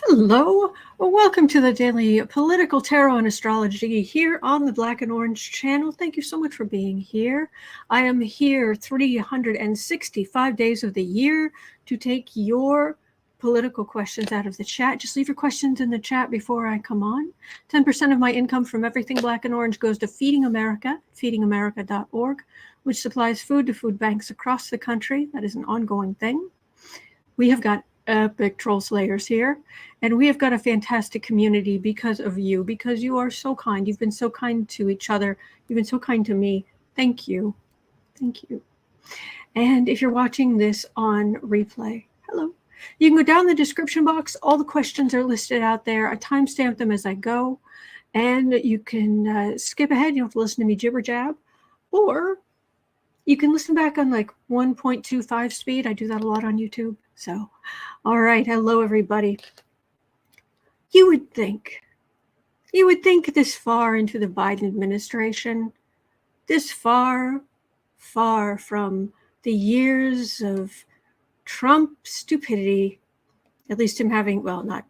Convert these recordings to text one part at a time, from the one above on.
Hello, welcome to the Daily Political Tarot and Astrology here on the Black and Orange channel. Thank you so much for being here. I am here 365 days of the year to take your political questions out of the chat. Just leave your questions in the chat before I come on. 10% of my income from everything Black and Orange goes to Feeding America, feedingamerica.org, which supplies food to food banks across the country. That is an ongoing thing. We have got epic troll slayers here, and we have got a fantastic community because of you, because you are so kind. You've been so kind to each other. You've been so kind to me. Thank you. Thank you. And if you're watching this on replay, hello. You can go down the description box. All the questions are listed out there. I timestamp them as I go, and you can skip ahead. You don't have to listen to me jibber jab, or you can listen back on like 1.25 speed. I do that a lot on YouTube. So, all right. Hello, everybody. You would think this far into the Biden administration, this far from the years of Trump stupidity, at least him having, well, not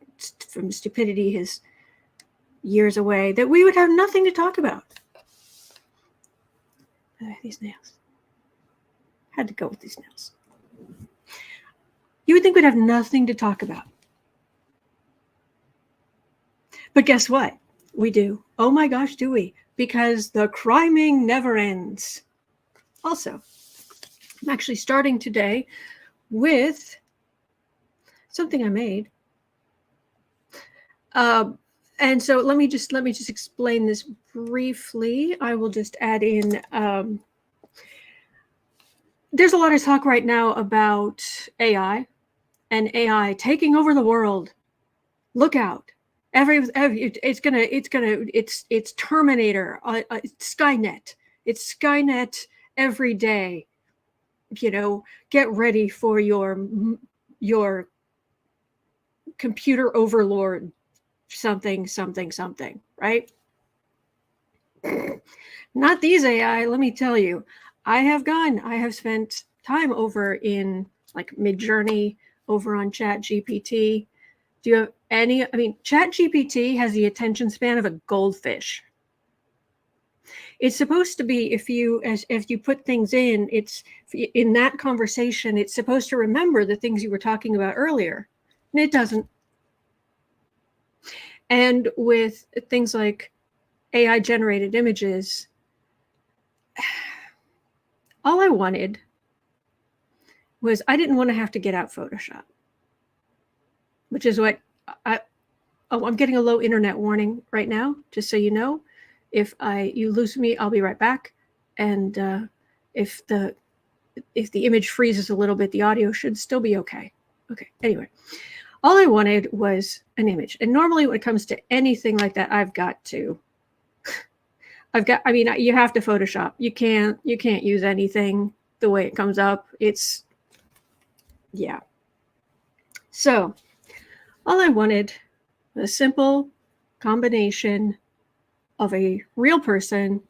from stupidity, his years away, that we would have nothing to talk about. These nails. Had to go with these nails. You would think we'd have nothing to talk about. But guess what? We do. Oh my gosh, do we? Because the criming never ends. Also, I'm actually starting today with something I made. And so let me just explain this briefly. I will just add in there's a lot of talk right now about AI and AI taking over the world. Look out. It's Terminator, it's Skynet. It's Skynet every day. You know, get ready for your computer overlord something, right? Not these AI, let me tell you. I have spent time over in like Midjourney, over on ChatGPT. Do you have any, ChatGPT has the attention span of a goldfish. It's supposed to be, if you put things in, it's in that conversation, it's supposed to remember the things you were talking about earlier, and it doesn't. And with things like AI generated images, all I wanted was, I didn't want to have to get out Photoshop, which is what I'm getting a low internet warning right now, just so you know. If you lose me, I'll be right back. And if the image freezes a little bit, the audio should still be okay. Okay, anyway, all I wanted was an image. And normally when it comes to anything like that, you have to Photoshop. You can't use anything the way it comes up. Yeah. So all I wanted was a simple combination of a real person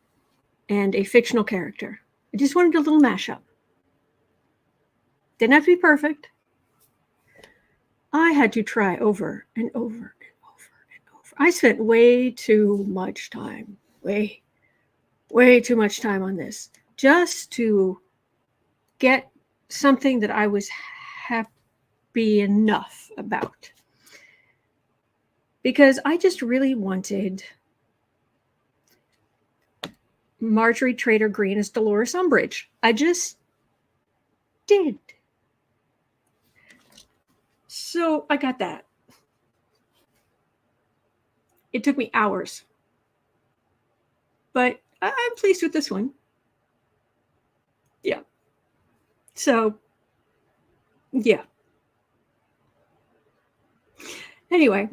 and a fictional character. I just wanted a little mashup. Didn't have to be perfect. I had to try over and over and over and over. I spent way too much time, way too much time on this, just to get something that I was happy enough about. Because I just really wanted Marjorie Trader Green as Dolores Umbridge. I just did. So I got that. It took me hours. But I'm pleased with this one. Yeah. So, yeah. Anyway,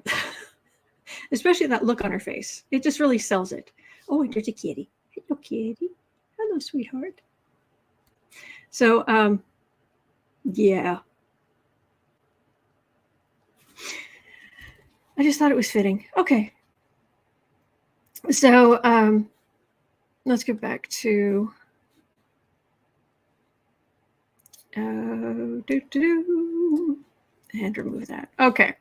especially that look on her face. It just really sells it. Oh, and there's a kitty. Hello, kitty. Hello, sweetheart. So, yeah. I just thought it was fitting. Okay. So, let's get back to and remove that. Okay.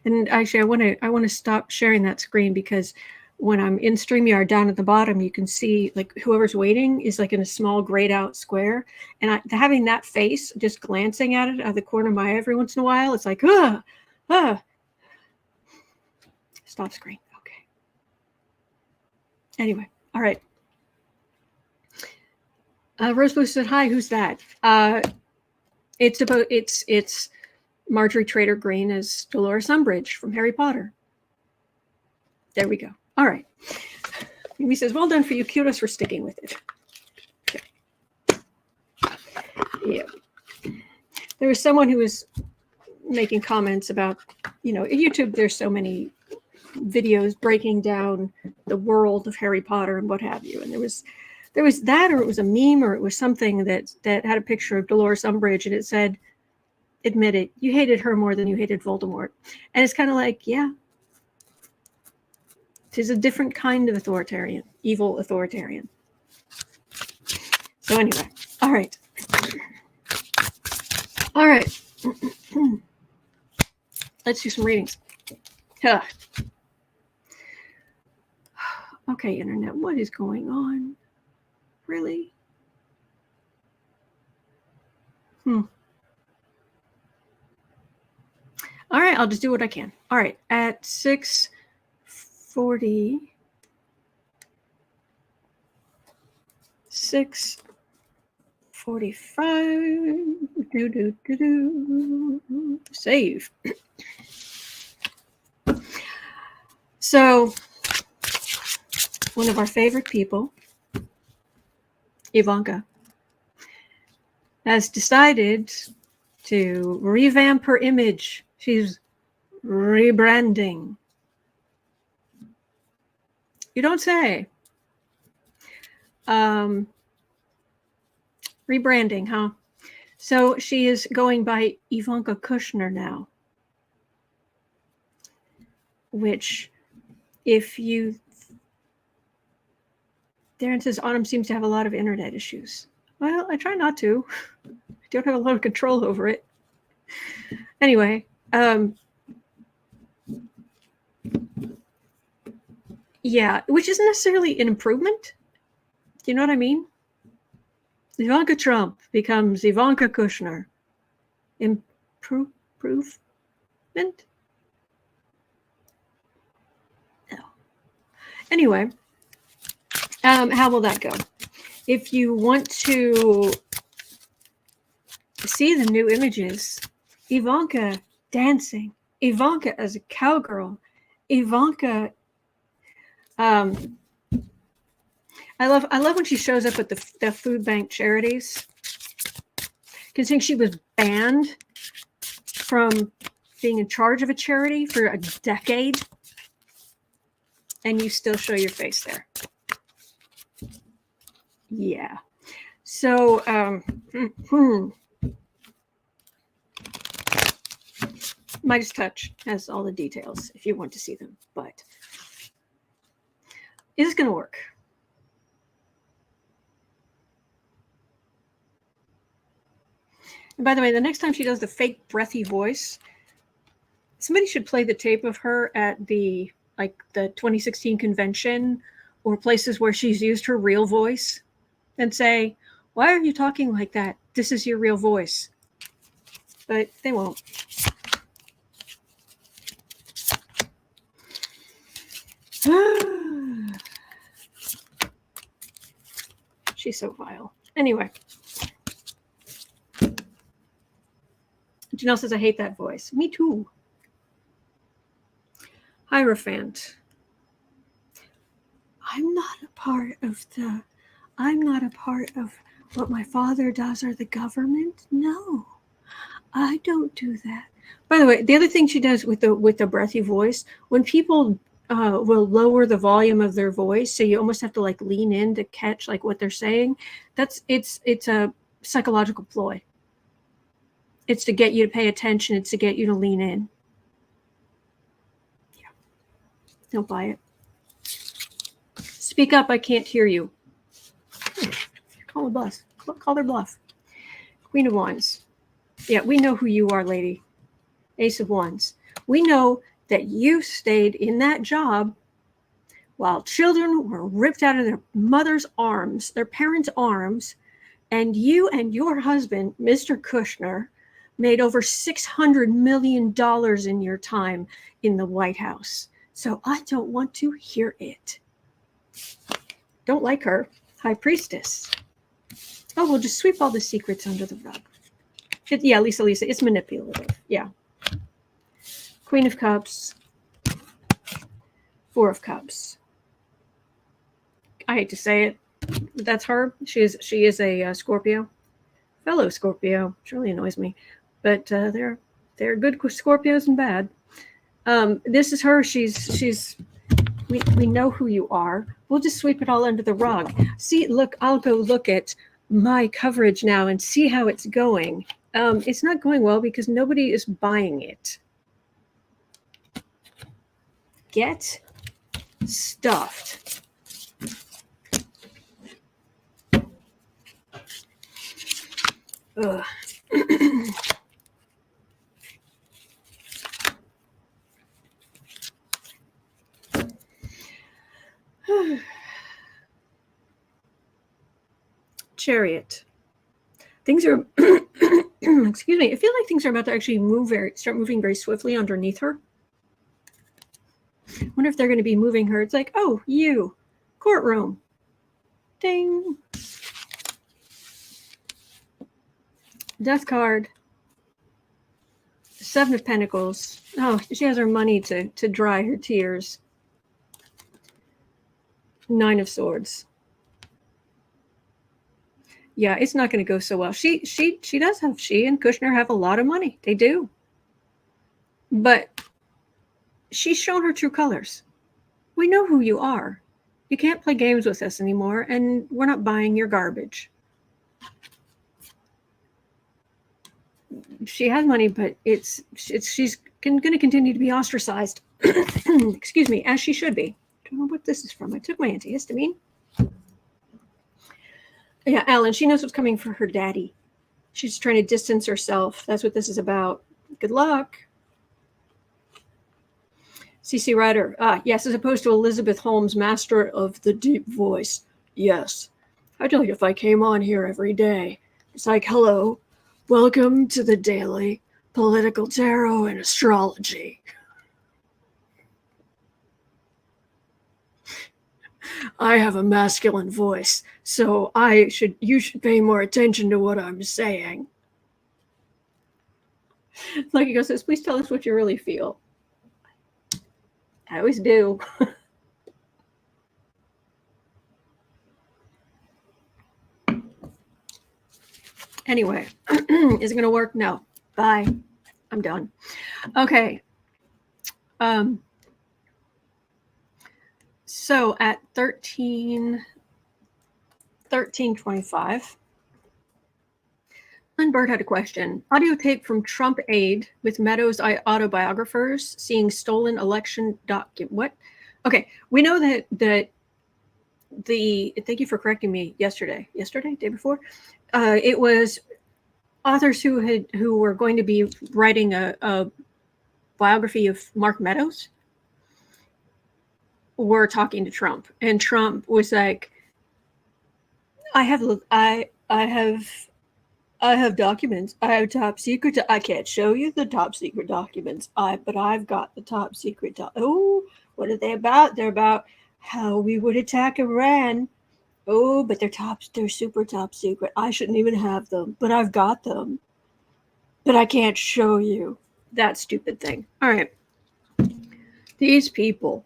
And actually, I want to stop sharing that screen because when I'm in StreamYard down at the bottom, you can see like whoever's waiting is like in a small grayed out square. And having that face just glancing at it out of the corner of my eye every once in a while, it's like, stop screen. Okay. Anyway, all right. Rose Blue said, hi, who's that? It's Marjorie Trader Green as Dolores Umbridge from Harry Potter. There we go. All right. He says, well done for you. Kudos for sticking with it. Okay. Yeah. There was someone who was making comments about, you know, YouTube, there's so many videos breaking down the world of Harry Potter and what have you. And there was that, or it was a meme, or it was something that had a picture of Dolores Umbridge, and it said, admit it, you hated her more than you hated Voldemort. And it's kind of like, yeah, she's a different kind of authoritarian, evil authoritarian. So anyway, all right. All right. Let's do some readings. Huh. Okay, internet, what is going on? Really? All right, I'll just do what I can. All right, at 6:40, 6:45. Save. So, one of our favorite people, Ivanka, has decided to revamp her image. She's rebranding. You don't say. Rebranding, huh? So she is going by Ivanka Kushner now. Which, if you... Darren says, Autumn seems to have a lot of internet issues. Well, I try not to. I don't have a lot of control over it. Anyway, yeah, which isn't necessarily an improvement. You know what I mean? Ivanka Trump becomes Ivanka Kushner. Improvement? No. Anyway, how will that go? If you want to see the new images, Ivanka dancing, Ivanka as a cowgirl, Ivanka. I love when she shows up at the food bank charities. Considering she was banned from being in charge of a charity for a decade, and you still show your face there. Yeah. So, Meidas Touch has all the details if you want to see them, but is this going to work? And by the way, the next time she does the fake breathy voice, somebody should play the tape of her at the 2016 convention or places where she's used her real voice and say, why are you talking like that? This is your real voice. But they won't. She's so vile. Anyway. Janelle says, I hate that voice. Me too. Hierophant. I'm not a part of what my father does or the government. No, I don't do that. By the way, the other thing she does with the breathy voice, when people will lower the volume of their voice, so you almost have to like lean in to catch like what they're saying. It's a psychological ploy. It's to get you to pay attention. It's to get you to lean in. Yeah. Don't buy it. Speak up. I can't hear you. Call her bluff. Call her bluff. Queen of Wands. Yeah, we know who you are, lady. Ace of Wands. We know that you stayed in that job while children were ripped out of their mother's arms, their parents' arms, and you and your husband, Mr. Kushner, made over $600 million in your time in the White House. So I don't want to hear it. Don't like her. High Priestess. Oh, we'll just sweep all the secrets under the rug. Yeah, Lisa, it's manipulative. Yeah. Queen of Cups. Four of Cups. I hate to say it, but that's her. She is a Scorpio. Fellow Scorpio. Which really annoys me. But they're good Scorpios and bad. This is her. We know who you are. We'll just sweep it all under the rug. See, look, I'll go look at my coverage now and see how it's going. It's not going well because nobody is buying it. Get stuffed. Ugh. Chariot. Things are excuse me, I feel like things are about to actually start moving very swiftly underneath her. I wonder if they're going to be moving her. It's like, oh, you, courtroom. Ding. Death card. Seven of Pentacles. Oh, she has her money to dry her tears. Nine of Swords. Yeah, it's not going to go so well. She does have, she and Kushner have a lot of money. They do. But she's shown her true colors. We know who you are. You can't play games with us anymore, and we're not buying your garbage. She has money, but she's going to continue to be ostracized. Excuse me, as she should be. I don't know what this is from. I took my antihistamine. Yeah, Alan, she knows what's coming for her daddy. She's trying to distance herself. That's what this is about. Good luck. CC Ryder. Yes, as opposed to Elizabeth Holmes, master of the deep voice. Yes. I tell you, if I came on here every day, it's like, hello, welcome to the daily political tarot and astrology. I have a masculine voice, so you should pay more attention to what I'm saying. Like he goes, please tell us what you really feel. I always do. Anyway, is it going to work? No. Bye. I'm done. Okay. So at 13:25, Lynn Bird had a question. Audio tape from Trump aide with Meadows autobiographers seeing stolen election document. What? Okay, we know that thank you for correcting me yesterday, day before. It was authors who were going to be writing a biography of Mark Meadows were talking to Trump, and Trump was like, I have documents. I have top secret. I can't show you the top secret documents. But I've got the top secret. Oh, what are they about? They're about how we would attack Iran. Oh, but they're super top secret. I shouldn't even have them, but I've got them. But I can't show you that stupid thing. All right. These people.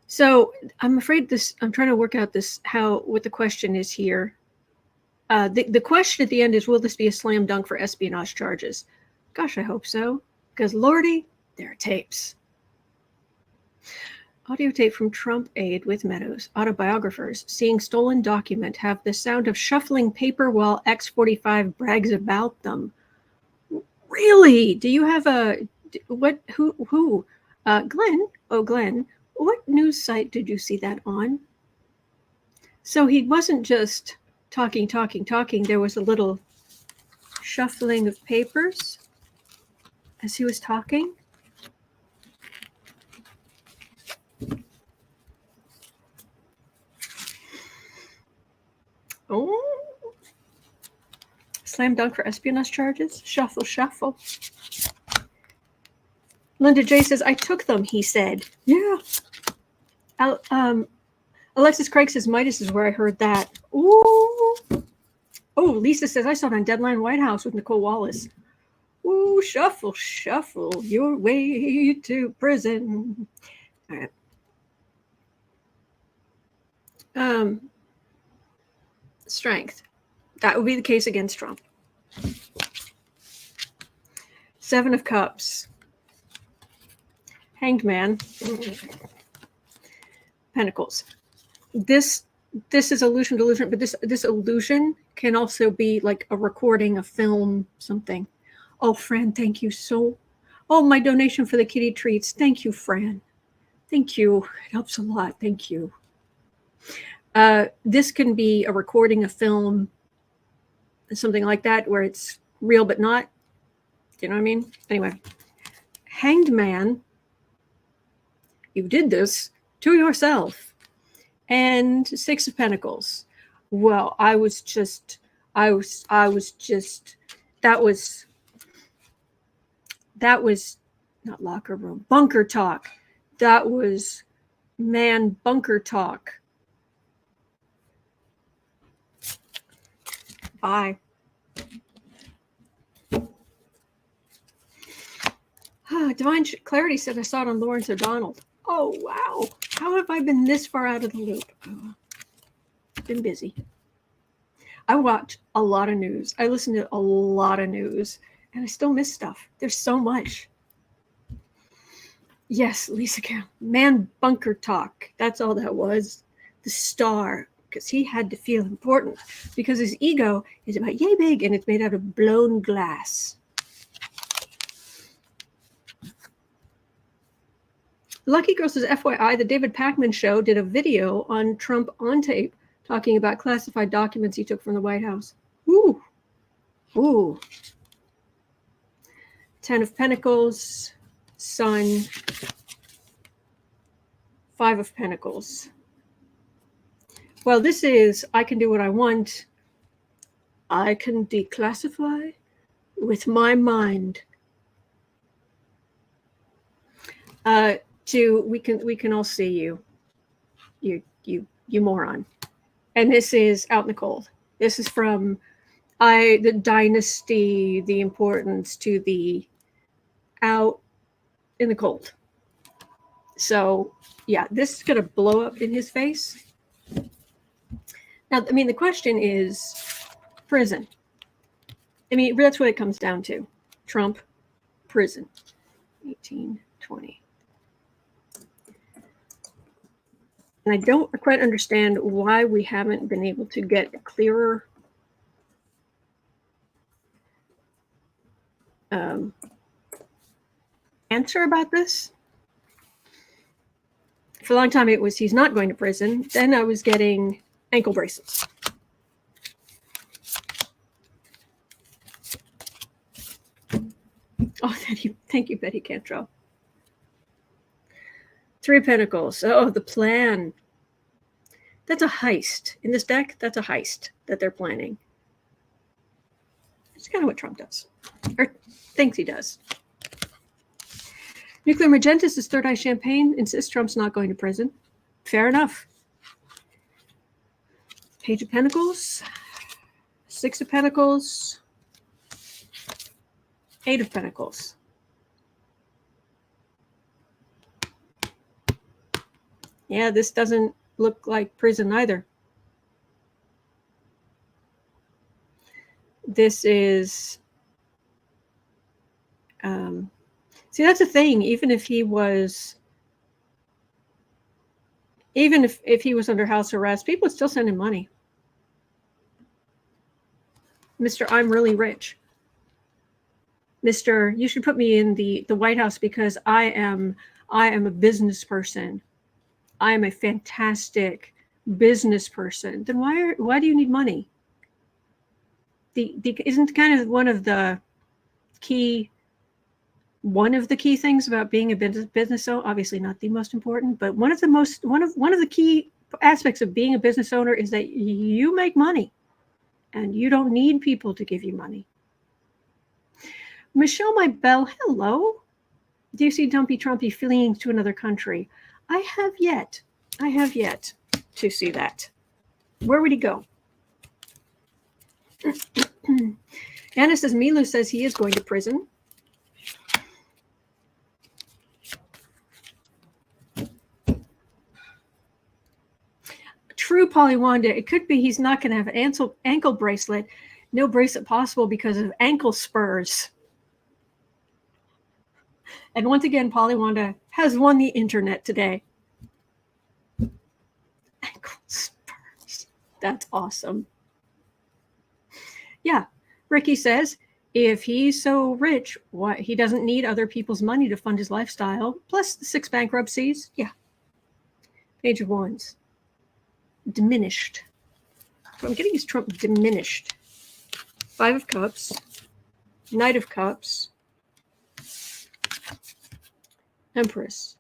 So I'm afraid I'm trying to work out what the question is here. The question at the end is, will this be a slam dunk for espionage charges? Gosh, I hope so. Because Lordy, there are tapes. Audio tape from Trump aide with Meadows. Autobiographers seeing stolen document have the sound of shuffling paper while X45 brags about them. Really? Do you have who? Glenn? Oh, Glenn. What news site did you see that on? So he wasn't just talking. There was a little shuffling of papers as he was talking. Oh, slam dunk for espionage charges. Shuffle, shuffle. Linda J says, I took them, he said. Yeah. Alexis Craig says, Meidas is where I heard that. Ooh. Oh, Lisa says, I saw it on Deadline White House with Nicole Wallace. Ooh, shuffle, shuffle your way to prison. All right. Strength. That would be the case against Trump. 7 of Cups. Hanged Man. Pentacles. This is illusion, delusion, but this illusion can also be like a recording, a film, something. Oh, Fran, thank you so. Oh, my donation for the kitty treats. Thank you, Fran. Thank you. It helps a lot. Thank you. This can be a recording, a film, something like that, where it's real but not. You know what I mean? Anyway, Hanged Man. You did this to yourself. And 6 of Pentacles. Well, that was not locker room, bunker talk. That was bunker talk. Bye. Divine Clarity said I saw it on Lawrence O'Donnell. Oh, wow. How have I been this far out of the loop? Oh, been busy. I watch a lot of news. I listen to a lot of news, and I still miss stuff. There's so much. Yes, Lisa Carroll. Bunker talk. That's all that was. The Star, because he had to feel important, because his ego is about yay big, and it's made out of blown glass. Lucky Girl says, FYI, the David Pakman show did a video on Trump on tape talking about classified documents he took from the White House. Ooh. Ooh. 10 of Pentacles, Sun, 5 of Pentacles. Well, this is, I can do what I want. I can declassify with my mind. We can all see you moron. And this is out in the cold. This is from the dynasty, the importance to the out in the cold. So yeah, this is gonna blow up in his face. Now, I mean, the question is prison. I mean, that's what it comes down to. Trump, prison. 1820. And I don't quite understand why we haven't been able to get a clearer answer about this. For a long time, it was he's not going to prison. Then I was getting ankle bracelets. Oh, thank you, Betty Cantrell. 3 of Pentacles. Oh, the plan. That's a heist. In this deck, that's a heist that they're planning. It's kind of what Trump does. Or thinks he does. Nuclear Magenta is Third Eye Champagne. Insists Trump's not going to prison. Fair enough. Page of Pentacles. 6 of Pentacles. 8 of Pentacles. Yeah, this doesn't look like prison either. This is, see, that's the thing. Even if he was under house arrest, people would still send him money. Mr. I'm really rich. Mr. You should put me in the White House because I am a business person. I am a fantastic business person. Then why do you need money? Isn't kind of one of the key things about being a business owner, obviously not the most important, but one of the key aspects of being a business owner is that you make money. and you don't need people to give you money. Michelle, my belle, hello. Do you see Dumpy Trumpy fleeing to another country? I have yet to see that. Where would he go? Anna says Milu says he is going to prison. True, Polywanda. It could be he's not going to have an ankle bracelet. No bracelet possible because of ankle spurs. And once again, Polywanda has won the internet today. Ankle spurs. That's awesome. Yeah. Ricky says, if he's so rich, why he doesn't need other people's money to fund his lifestyle, plus the 6 bankruptcies. Yeah. Page of Wands. Diminished. So I'm getting his Trump diminished. 5 of Cups. Knight of Cups. Empress.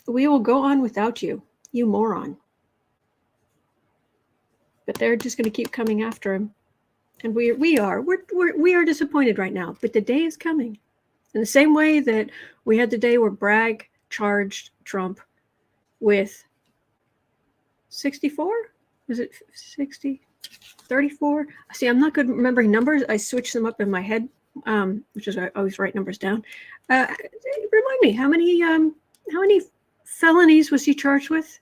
We will go on without you, you moron. But they're just going to keep coming after him. And we are disappointed right now. But the day is coming. In the same way that we had the day where Bragg charged Trump with 64? Was it 60? 34? See, I'm not good at remembering numbers. I switch them up in my head, which is I always write numbers down. Remind me, how many felonies was he charged with?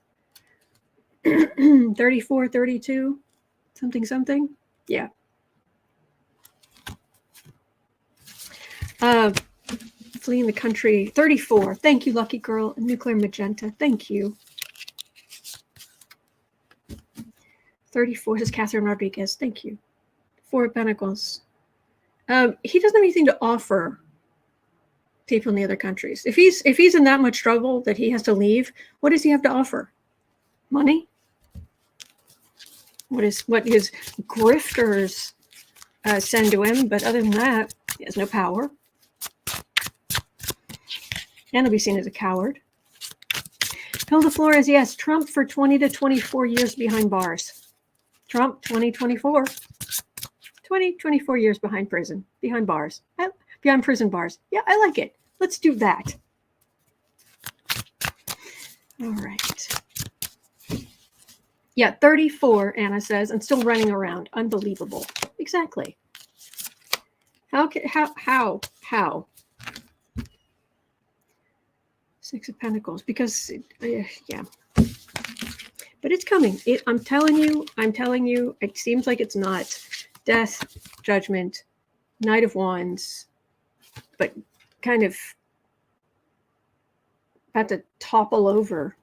34, 32, something. Yeah. Fleeing the country, 34. Thank you, Lucky Girl. Nuclear Magenta. Thank you. 34 is Catherine Rodriguez. Thank you. 4 of Pentacles. He doesn't have anything to offer people in the other countries. If he's in that much trouble that he has to leave, what does he have to offer? Money? What his grifters send to him, but other than that, he has no power. And he'll be seen as a coward. Hilda Flores, yes, Trump for 20 to 24 years behind bars. Trump, 2024. 24 years behind prison, behind bars, behind prison bars. Yeah, I like it. Let's do that. All right. Yeah, 34, Anna says, and still running around. Unbelievable. Exactly. How? 6 of Pentacles, because, yeah. But it's coming. I'm telling you, it seems like it's not. Death, Judgment, Knight of Wands, but kind of about to topple over.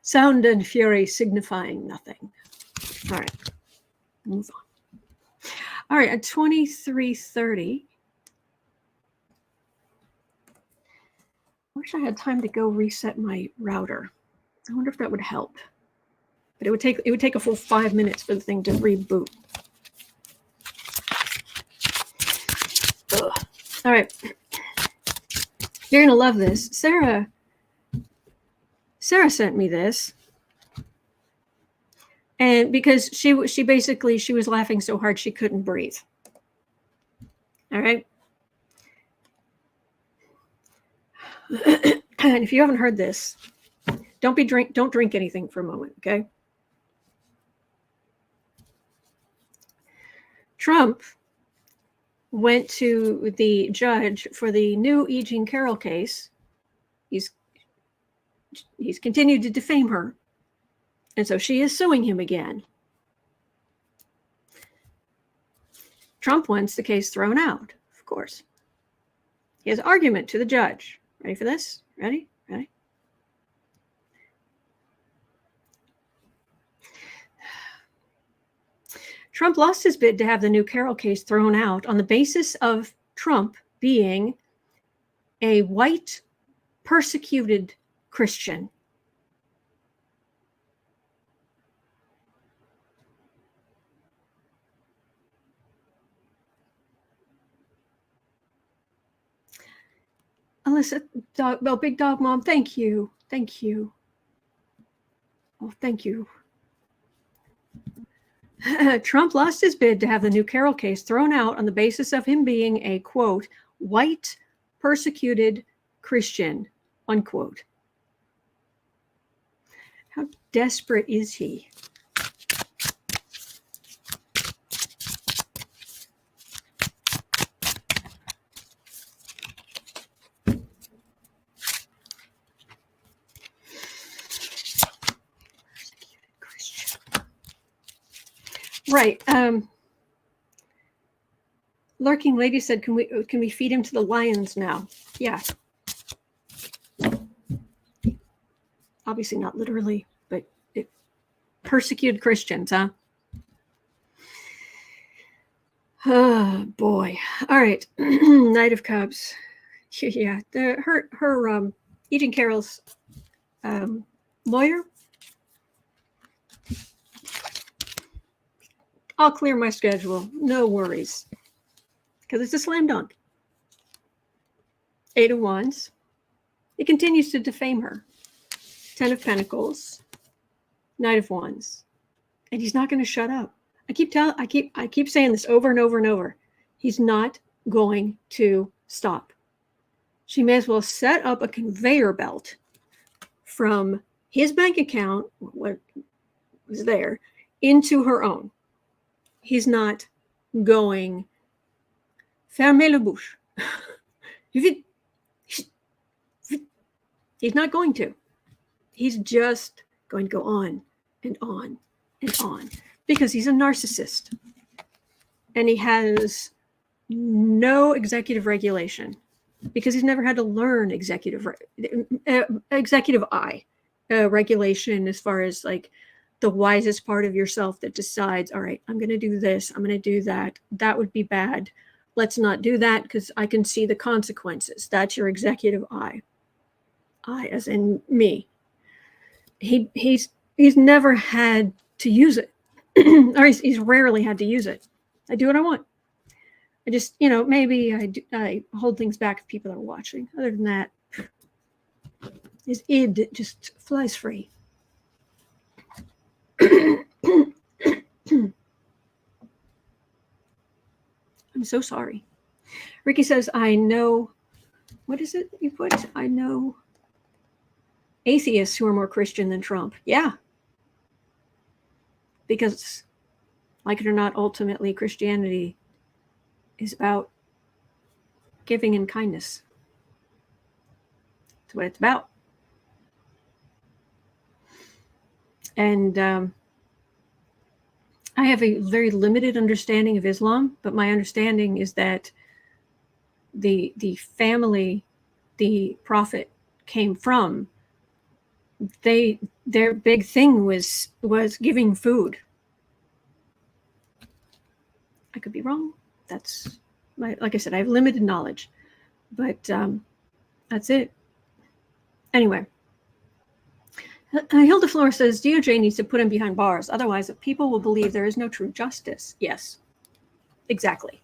Sound and fury signifying nothing. All right, move on. All right, at 23:30. I wish I had time to go reset my router. I wonder if that would help. But it would take a full 5 minutes for the thing to reboot. Ugh. All right. You're gonna love this. Sarah sent me this. And because she was laughing so hard she couldn't breathe. All right. And if you haven't heard this, don't drink anything for a moment, okay? Trump went to the judge for the new E. Jean Carroll case. He's continued to defame her. And so she is suing him again. Trump wants the case thrown out, of course. He has an argument to the judge. Ready for this? Ready? Trump lost his bid to have the new Carroll case thrown out on the basis of Trump being a white, persecuted Christian. Alyssa, Big Dog Mom, thank you. Thank you. Oh, thank you. Trump lost his bid to have the new Carroll case thrown out on the basis of him being a, quote, white persecuted Christian, unquote. How desperate is he? Right. Lurking Lady said, can we feed him to the lions now? Yeah. Obviously not literally, but persecuted Christians, huh? Oh boy. All right. Knight of Cups. Yeah. Her Eugene Carroll's lawyer. I'll clear my schedule. No worries. Because it's a slam dunk. 8 of Wands. He continues to defame her. 10 of Pentacles. Knight of Wands. And he's not going to shut up. I keep saying this over and over and over. He's not going to stop. She may as well set up a conveyor belt from his bank account, what was there, into her own. He's not going. Fermez la bouche. He's not going to. He's just going to go on and on and on because he's a narcissist. And he has no executive regulation because he's never had to learn executive eye regulation as far as like the wisest part of yourself that decides, all right, I'm going to do this. I'm going to do that. That would be bad. Let's not do that because I can see the consequences. That's your executive eye. I, as in me. He's never had to use it, or he's rarely had to use it. I do what I want. I just, maybe I hold things back if people are watching. Other than that, his id just flies free. I'm so sorry. Ricky says, I know, what is it you put? I know atheists who are more Christian than Trump. Yeah. Because, like it or not, ultimately Christianity is about giving and kindness. That's what it's about. And I have a very limited understanding of Islam, but my understanding is that the family the prophet came from, their big thing was giving food. I could be wrong. That's like I said, I have limited knowledge, but that's it. Anyway, Hilda Flora says DOJ needs to put him behind bars. Otherwise, people will believe there is no true justice. Yes, exactly.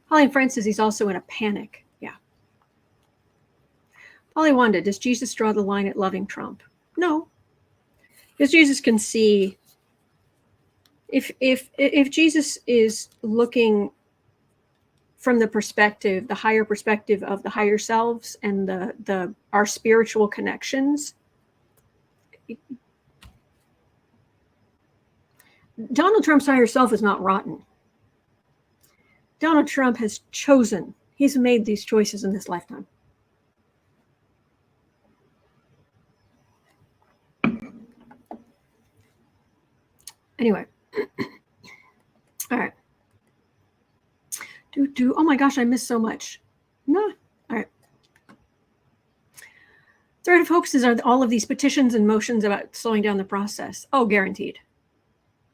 Holly and Friend says he's also in a panic. Yeah. Polly Wanda, does Jesus draw the line at loving Trump? No, because Jesus can see. If Jesus is looking from the higher perspective of the higher selves and our spiritual connections, Donald Trump's higher self is not rotten. Donald Trump has chosen. He's made these choices in this lifetime. Anyway. All right. Oh my gosh, I missed so much. No. All right. Thread of hoaxes are all of these petitions and motions about slowing down the process. Oh, guaranteed.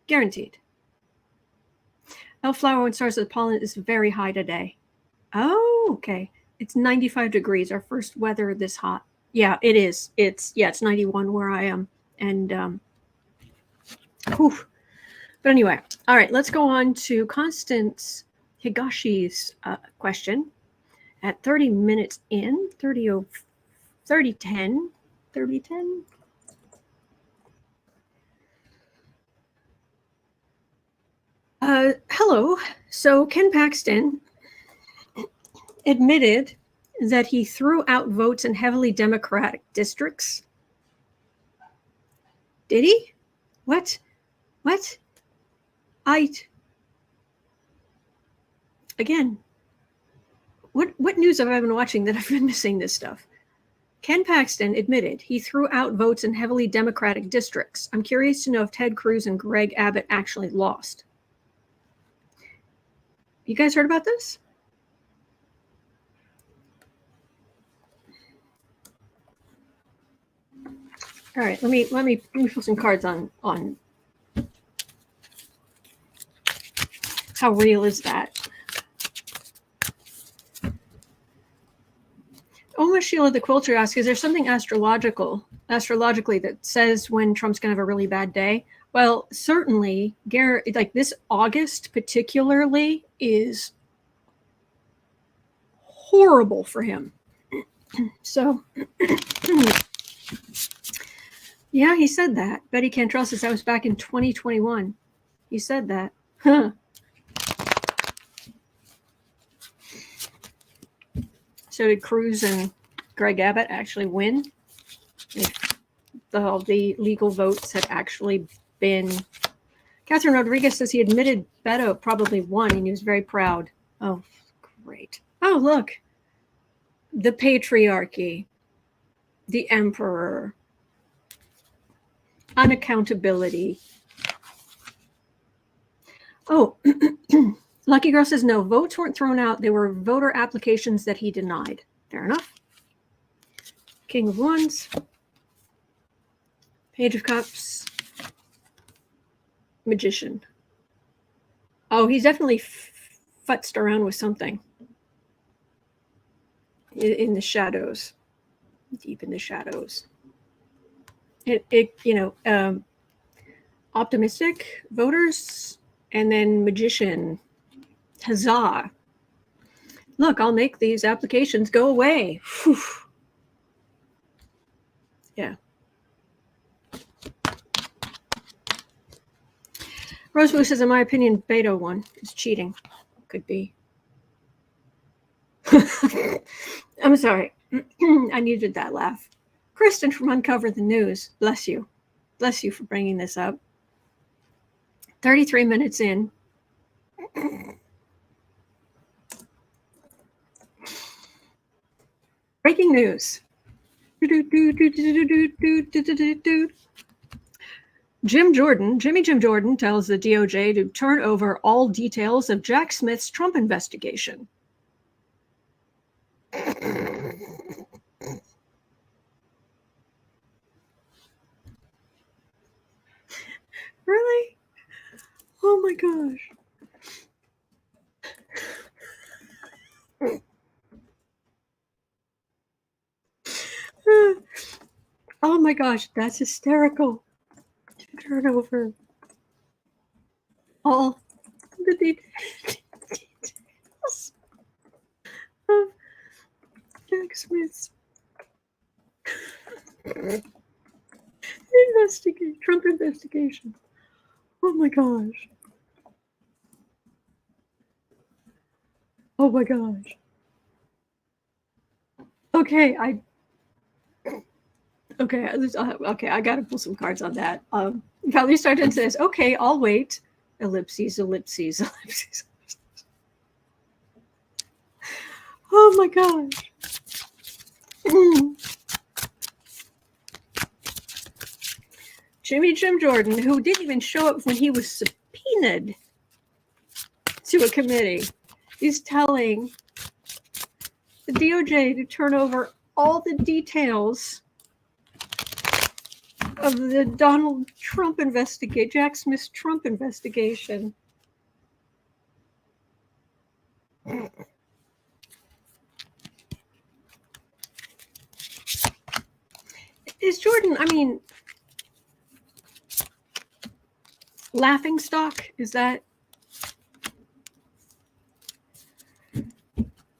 Guaranteed. Elflower and Stars of the Pollen is very high today. Oh, okay. It's 95 degrees, our first weather this hot. Yeah, it is. It's 91 where I am. And whew. But anyway, all right, let's go on to Constance Higashi's question at 30 minutes in, 30:10. Hello. So Ken Paxton admitted that he threw out votes in heavily Democratic districts. Did he? What? Again, what news have I been watching that I've been missing this stuff? Ken Paxton admitted he threw out votes in heavily Democratic districts. I'm curious to know if Ted Cruz and Greg Abbott actually lost. You guys heard about this? All right, let me put some cards on how real is that. Oma Sheila the Quilter asks, is there something astrologically that says when Trump's going to have a really bad day? Well, certainly, like this August particularly is horrible for him. So, yeah, he said that. Betty Cantrell says that was back in 2021. He said that. Huh. So did Cruz and Greg Abbott actually win? If the legal votes had actually been... Catherine Rodriguez says he admitted Beto probably won and he was very proud. Oh, great. Oh, look. The patriarchy. The emperor. Unaccountability. Oh, Lucky Girl says no, votes weren't thrown out. They were voter applications that he denied. Fair enough. King of Wands. Page of Cups. Magician. Oh, he's definitely futzed around with something. In the shadows. Deep in the shadows. Optimistic voters and then magician. Huzzah. Look, I'll make these applications go away. Whew. Yeah. Rosebud says, in my opinion, Beto won. It's cheating. Could be. I'm sorry. I needed that laugh. Kristen from Uncover the News. Bless you. Bless you for bringing this up. 33 minutes in. Breaking news. Jimmy Jim Jordan tells the DOJ to turn over all details of Jack Smith's Trump investigation. Really? Oh my gosh. Oh my gosh, that's hysterical. Turn over all the details of Jack Smith's Trump investigation. Oh my gosh. Oh my gosh. Okay, I gotta pull some cards on that. Valerie Sargent says, okay, I'll wait. Ellipses. Oh my gosh. Jimmy Jim Jordan, who didn't even show up when he was subpoenaed to a committee, is telling the DOJ to turn over all the details of the Donald Trump investigation, Jack Smith's Trump investigation. Is Jordan, laughing stock? Is that?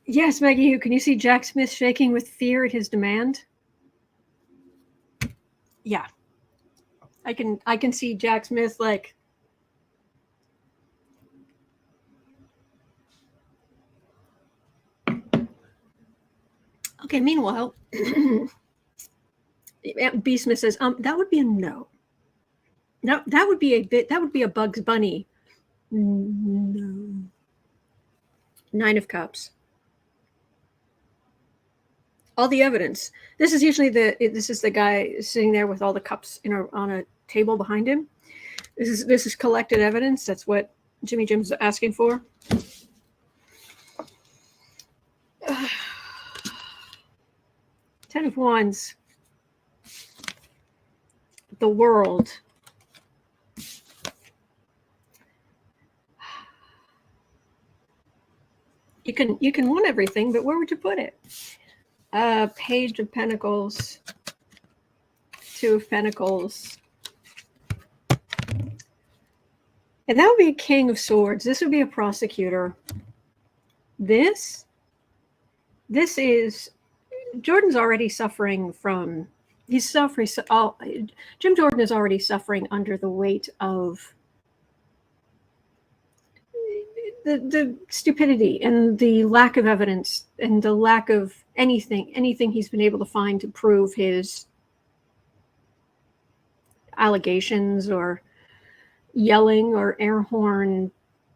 Yes, Maggie, can you see Jack Smith shaking with fear at his demand? Yeah. I can see Jack Smith like Okay, meanwhile, B. Smith says, that would be a no. No, that would be a Bugs Bunny. No. 9 of Cups. All the evidence. This is usually this is the guy sitting there with all the cups on a table behind him. This is collected evidence. That's what Jimmy Jim's asking for. Ten of Wands. The world. You can want everything, but where would you put it? Page of Pentacles. 2 of Pentacles. And that would be a King of Swords. This would be a prosecutor. This is, Jordan's already suffering from, Jim Jordan is already suffering under the weight of the stupidity and the lack of evidence and the lack of anything he's been able to find to prove his allegations, or yelling, or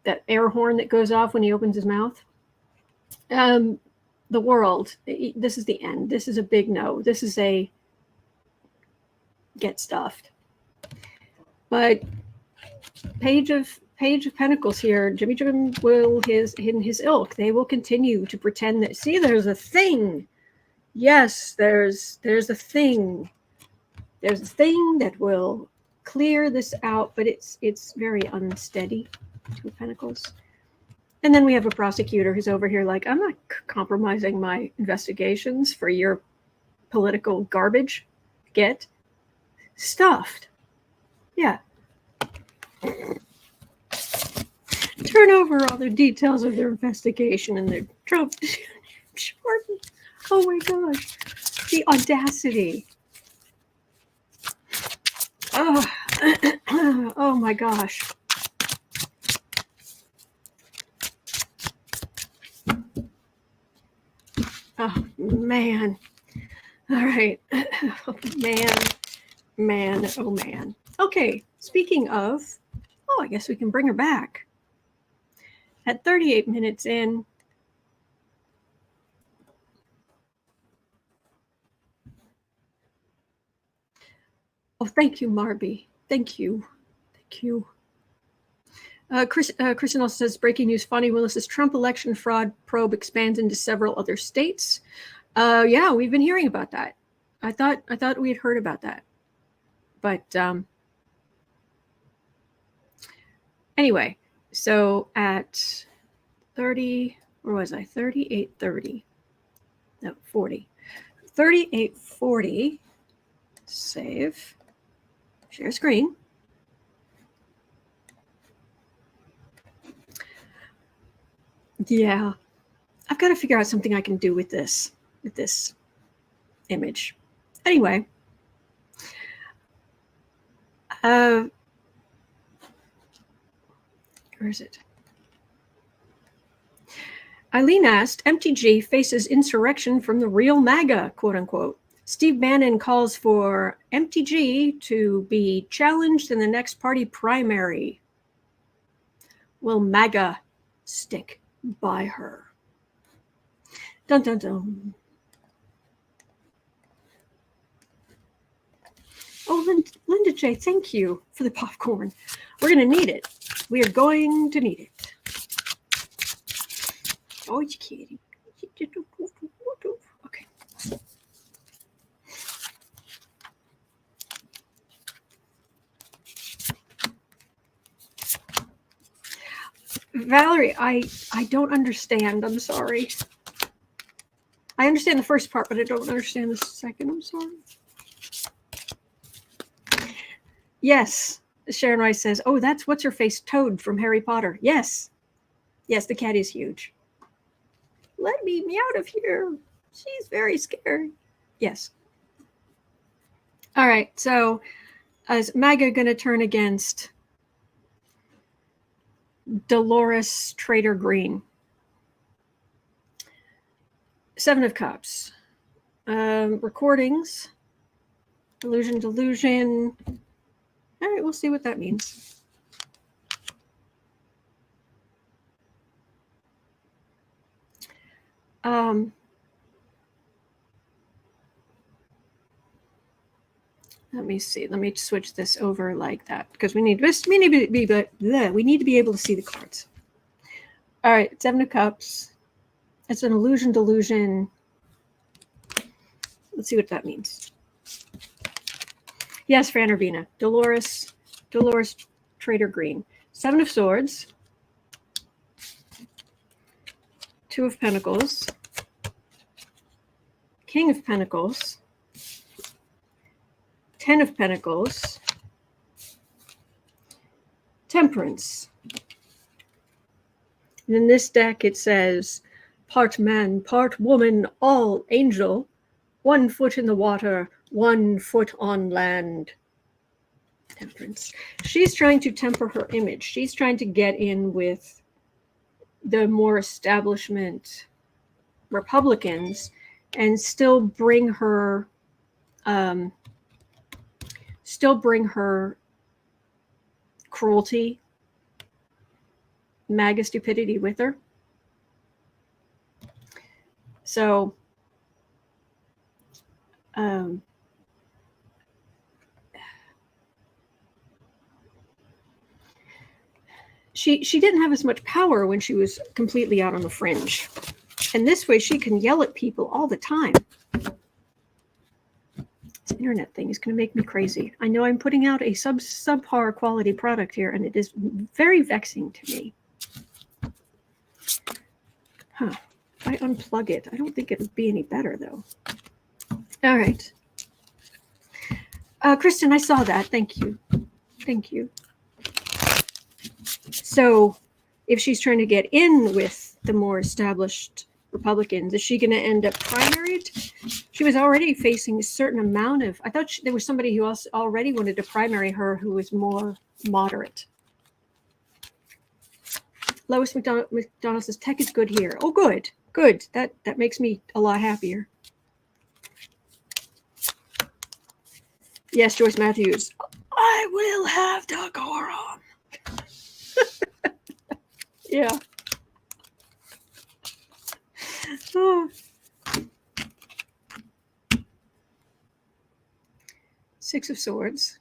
that air horn that goes off when he opens his mouth. The world, this is the end. This is a big no. This is a get stuffed. But Page of Pentacles here, Jimmy Jim will in his ilk, they will continue to pretend that, see, there's a thing. Yes, there's a thing. There's a thing that will clear this out, but it's very unsteady. 2 of Pentacles. And then we have a prosecutor who's over here like, I'm not compromising my investigations for your political garbage. Get stuffed. Yeah. Turn over all the details of their investigation and their Trump. Oh my gosh. The audacity. Oh, oh my gosh. Oh man. All right. Oh, man, oh man. Okay, speaking of, I guess we can bring her back. At 38 minutes in, oh, thank you, Marby. Thank you. Thank you. Kristen also says, breaking news, Fonnie Willis's Trump election fraud probe expands into several other states. Yeah, we've been hearing about that. I thought we had heard about that. But anyway, so at 30, where was I? 38:30. No, 40. 38:40. Save. Share screen. Yeah. I've got to figure out something I can do with this image. Anyway. Where is it? Eileen asked, MTG faces insurrection from the real MAGA, quote unquote. Steve Bannon calls for MTG to be challenged in the next party primary. Will MAGA stick by her? Dun dun dun. Oh, Linda J, thank you for the popcorn. We're going to need it. We are going to need it. Oh, you kidding. Okay. Valerie, I don't understand. I'm sorry. I understand the first part, but I don't understand the second. I'm sorry. Yes, Sharon Rice says, oh, that's what's-her-face Toad from Harry Potter. Yes. Yes, the cat is huge. Let me out of here. She's very scared. Yes. All right, so is MAGA going to turn against Dolores Trader Green? 7 of Cups. Recordings. Delusion. All right, we'll see what that means. Let me see. Let me switch this over like that because we need to be able to see the cards. All right, 7 of Cups. It's an delusion. Let's see what that means. Yes, Fran Urbina. Dolores Trader Green. 7 of Swords. 2 of Pentacles. King of Pentacles. 10 of Pentacles. Temperance. And in this deck it says, part man, part woman, all angel, 1 foot in the water, 1 foot on land. Temperance. She's trying to temper her image. She's trying to get in with the more establishment Republicans and still bring her cruelty, MAGA stupidity with her. So she didn't have as much power when she was completely out on the fringe. And this way she can yell at people all the time. This internet thing is going to make me crazy. I know I'm putting out a subpar quality product here, and it is very vexing to me. Huh. If I unplug it, I don't think it would be any better, though. All right. Kristen, I saw that. Thank you. Thank you. So if she's trying to get in with the more established Republicans, is she going to end up primaried? She was already facing a certain amount of, I thought there was somebody who else already wanted to primary her who was more moderate. Lois McDonald says, tech is good here. Oh, good. Good. That makes me a lot happier. Yes, Joyce Matthews. I will have decorum. Yeah. Oh. 6 of Swords.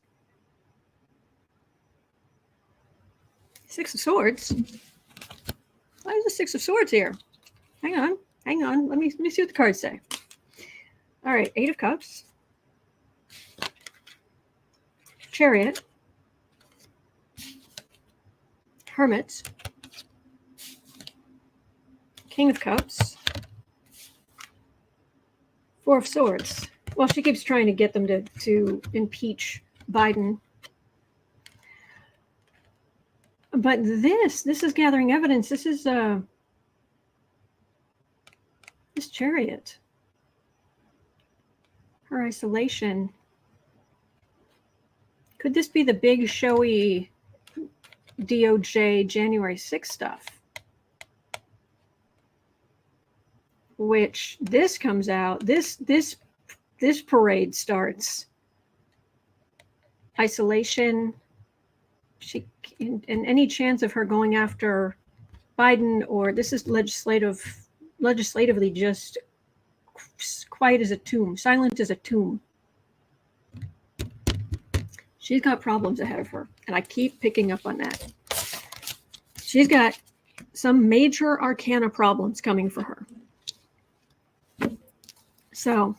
6 of Swords? Why is the 6 of Swords here? Hang on. Let me see what the cards say. All right, 8 of Cups. Chariot. Hermit. King of Cups. 4 of Swords. Well, she keeps trying to get them to impeach Biden. But this is gathering evidence. This is this Chariot. Her isolation. Could this be the big showy DOJ January 6th stuff? Which this comes out, this parade starts. Isolation. She and any chance of her going after Biden, or this is legislatively just quiet as a tomb, silent as a tomb. She's got problems ahead of her, and I keep picking up on that. She's got some major arcana problems coming for her. So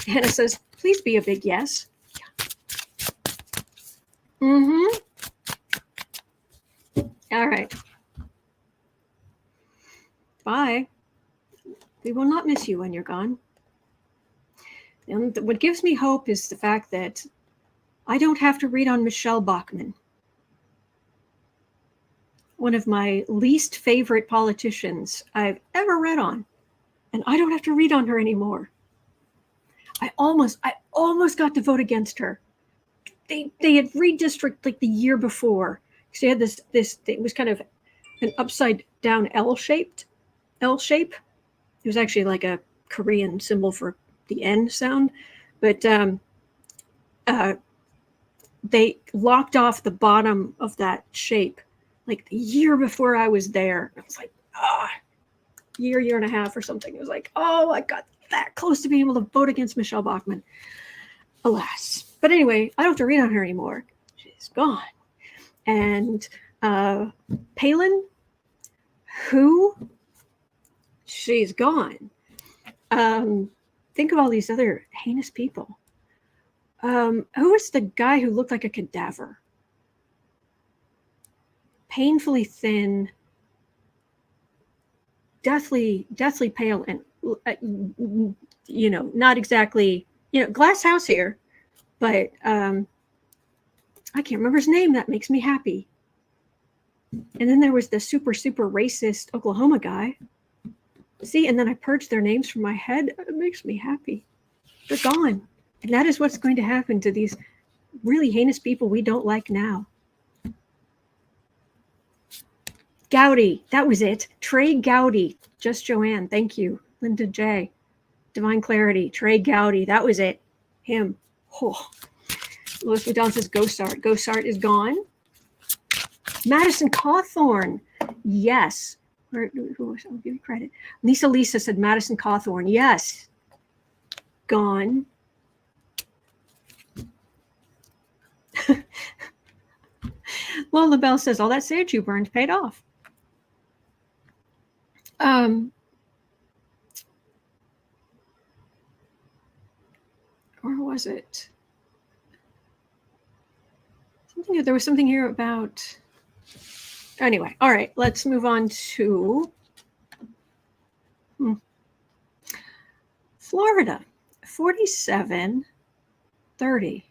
Hannah says, please be a big yes. Mm-hmm. All right. Bye. We will not miss you when you're gone. And what gives me hope is the fact that I don't have to read on Michelle Bachmann, one of my least favorite politicians I've ever read on. And I don't have to read on her anymore. I almost got to vote against her. They had redistricted like the year before. She had this it was kind of an upside down L shape. It was actually like a Korean symbol for the N sound, but they locked off the bottom of that shape like the year before I was there. I was like, year and a half or something. It was like, oh, I got that close to being able to vote against Michelle Bachmann. Alas. But anyway, I don't have to read on her anymore. She's gone. And Palin, who? She's gone. Think of all these other heinous people. Who was the guy who looked like a cadaver? Painfully thin, deathly pale, and not exactly, glass house here, but I can't remember his name. That makes me happy. And then there was the super racist Oklahoma guy. See, and then I purged their names from my head. It makes me happy. They're gone. And that is what's going to happen to these really heinous people we don't like now. Gowdy, that was it. Trey Gowdy. Just Joanne, thank you. Linda J. Divine Clarity. Trey Gowdy, that was it. Him. Oh. Louis McDonald says Gosart. Gosart is gone. Madison Cawthorn. Yes. I'll give you credit. Lisa said Madison Cawthorn. Yes. Gone. Lola Bell says all that sage you burned paid off. Or was it? There was something here about. Anyway, all right, let's move on to Florida, 4730.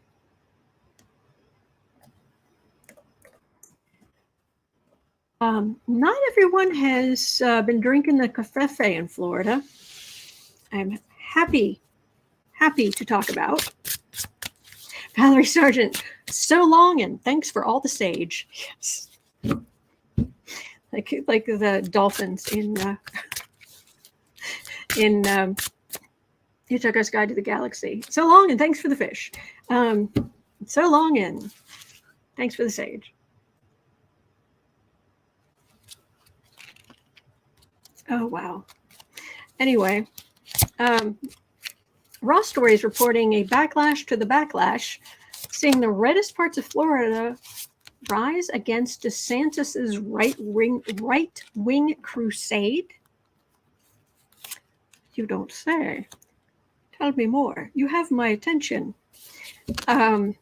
Not everyone has been drinking the café in Florida. I'm happy to talk about. Valerie Sargent, so long and thanks for all the sage. Yes. Like the dolphins in Hitchhiker's Guide to the Galaxy. So long and thanks for the fish. So long and thanks for the sage. Oh, wow. Anyway, Rawstory is reporting a backlash to the backlash, seeing the reddest parts of Florida rise against DeSantis's right-wing crusade. You don't say. Tell me more. You have my attention. Will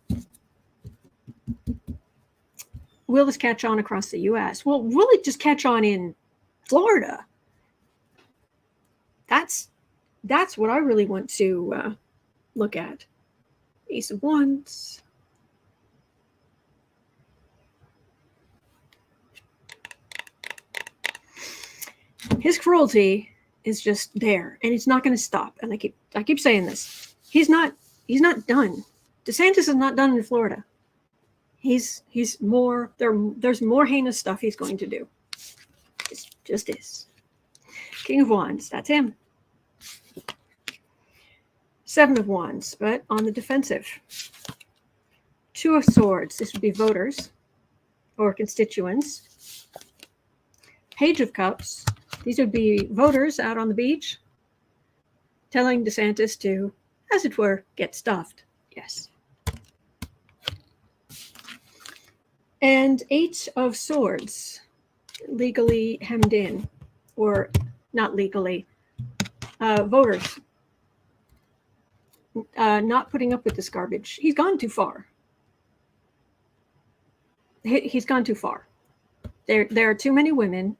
this catch on across the U.S.? Well, will it just catch on in Florida? That's what I really want to look at. Ace of Wands. His cruelty is just there, and it's not going to stop. And I keep saying this. He's not done. DeSantis is not done in Florida. He's more. There's more heinous stuff he's going to do. It just is. King of Wands. That's him. Seven of Wands, but on the defensive. Two of Swords. This would be voters or constituents. Page of Cups. These would be voters out on the beach telling DeSantis to, as it were, get stuffed. Yes. And Eight of Swords, legally hemmed in, or not legally, voters not putting up with this garbage. He's gone too far. He's gone too far. There are too many women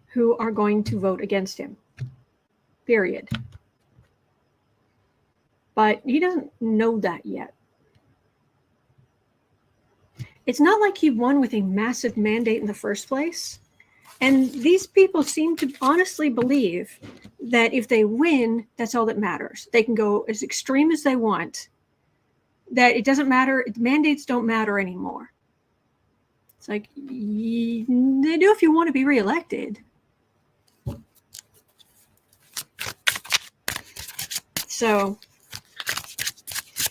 who are going to vote against him. Period. But he doesn't know that yet. It's not like he won with a massive mandate in the first place. And these people seem to honestly believe that if they win, that's all that matters. They can go as extreme as they want. That it doesn't matter. Mandates don't matter anymore. It's like, they do if you want to be reelected. So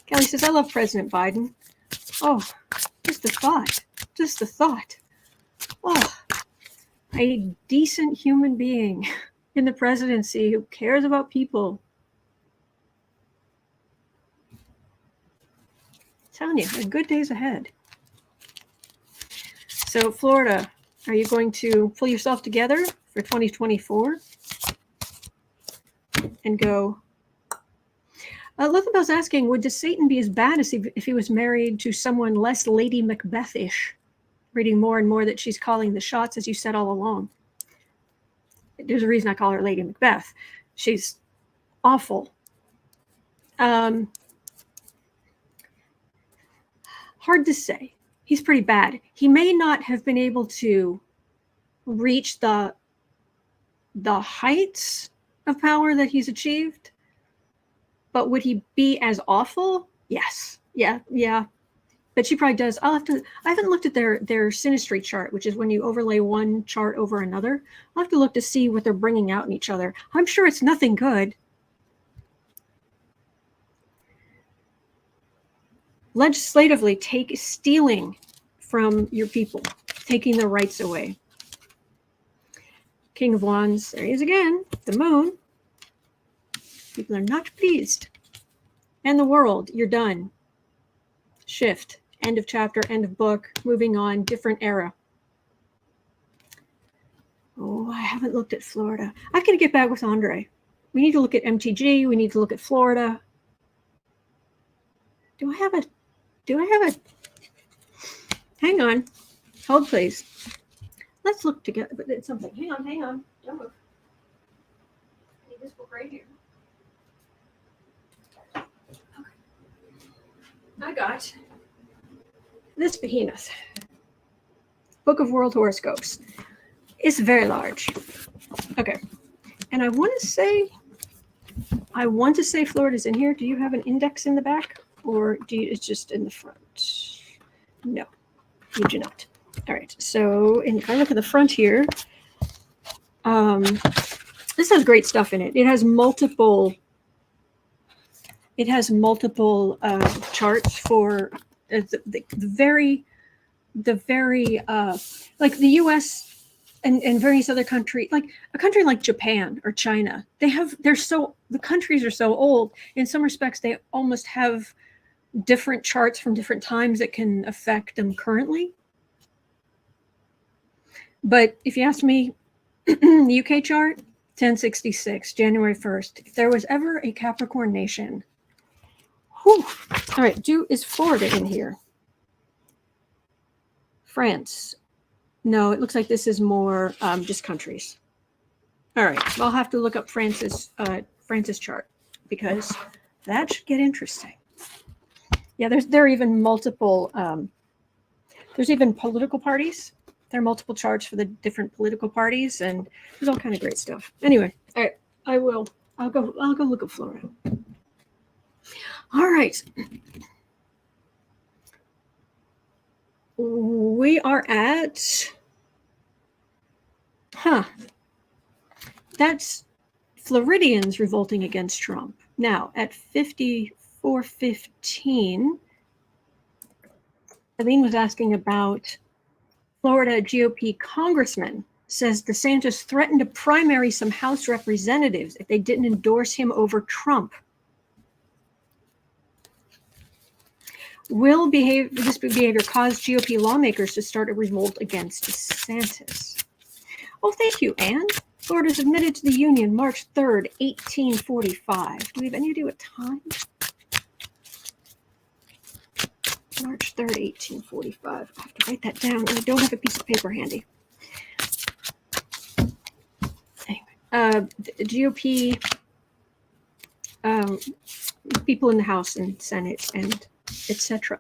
Kelly says, I love President Biden. Oh, just the thought. Just the thought. Oh, a decent human being in the presidency who cares about people. I'm telling you, there are good days ahead. So Florida, are you going to pull yourself together for 2024 and go? Luthabel's asking, would Satan be as bad as if he was married to someone less Lady Macbeth-ish? Reading more and more that she's calling the shots, as you said all along. There's a reason I call her Lady Macbeth. She's awful. Hard to say. He's pretty bad. He may not have been able to reach the heights of power that he's achieved, but would he be as awful? Yes. Yeah. But she probably does. I haven't looked at their synastry chart, which is when you overlay one chart over another. I'll have to look to see what they're bringing out in each other. I'm sure it's nothing good. Legislatively, stealing from your people, taking their rights away. King of Wands, there he is again, the moon. People are not pleased. And the world, you're done. Shift, end of chapter, end of book, moving on, different era. Oh, I haven't looked at Florida. I've got to get back with Andre. We need to look at MTG. We need to look at Florida. Do I have a? Hang on. Hold, please. Let's look together at something. Hang on. Don't move. I need this book right here. Okay. I got this behemoth. Book of World Horoscopes. It's very large. Okay. And I want to say Florida's in here. Do you have an index in the back? Or it's just in the front? No, you do not. All right, so if I look at the front here, this has great stuff in it. It has multiple charts for the very like the U.S. and various other countries, like a country like Japan or China. The countries are so old. In some respects, they almost have different charts from different times that can affect them currently. But if you ask me, the UK chart, 1066, January 1st. If there was ever a Capricorn nation, whew. All right, is Florida in here? France. No, it looks like this is more just countries. All right, well, I'll have to look up France's chart because that should get interesting. Yeah, there are even multiple. There's even political parties. There are multiple charts for the different political parties, and there's all kind of great stuff. Anyway, all right, I'll go look at Florida. All right. We are at, that's Floridians revolting against Trump. Now, at 54:15, Eileen was asking about Florida GOP congressman says DeSantis threatened to primary some House representatives if they didn't endorse him over Trump. Will this behavior cause GOP lawmakers to start a revolt against DeSantis? Well, thank you, Anne. Florida submitted to the Union March 3rd, 1845. Do we have any idea what time? March 3rd, 1845. I have to write that down, and I don't have a piece of paper handy. Anyway, the GOP people in the House and Senate and etc.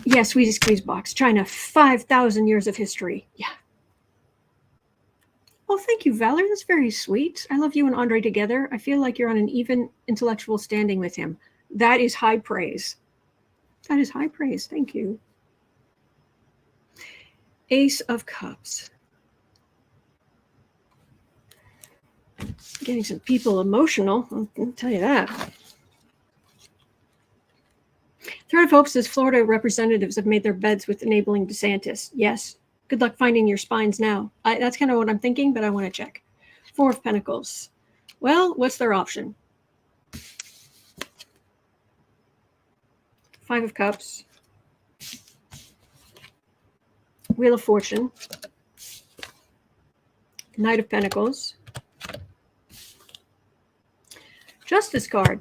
Yeah, Squeezy Squeeze Box. China, 5,000 years of history. Yeah. Well, thank you, Valerie. That's very sweet. I love you and Andre together. I feel like you're on an even intellectual standing with him. That is high praise. That is high praise. Thank you. Ace of Cups. Getting some people emotional, I'll tell you that. Thread of Hope says Florida representatives have made their beds with enabling DeSantis. Yes. Good luck finding your spines now. That's kind of what I'm thinking, but I want to check. Four of Pentacles. Well, what's their option? Five of Cups. Wheel of Fortune. Knight of Pentacles. Justice card.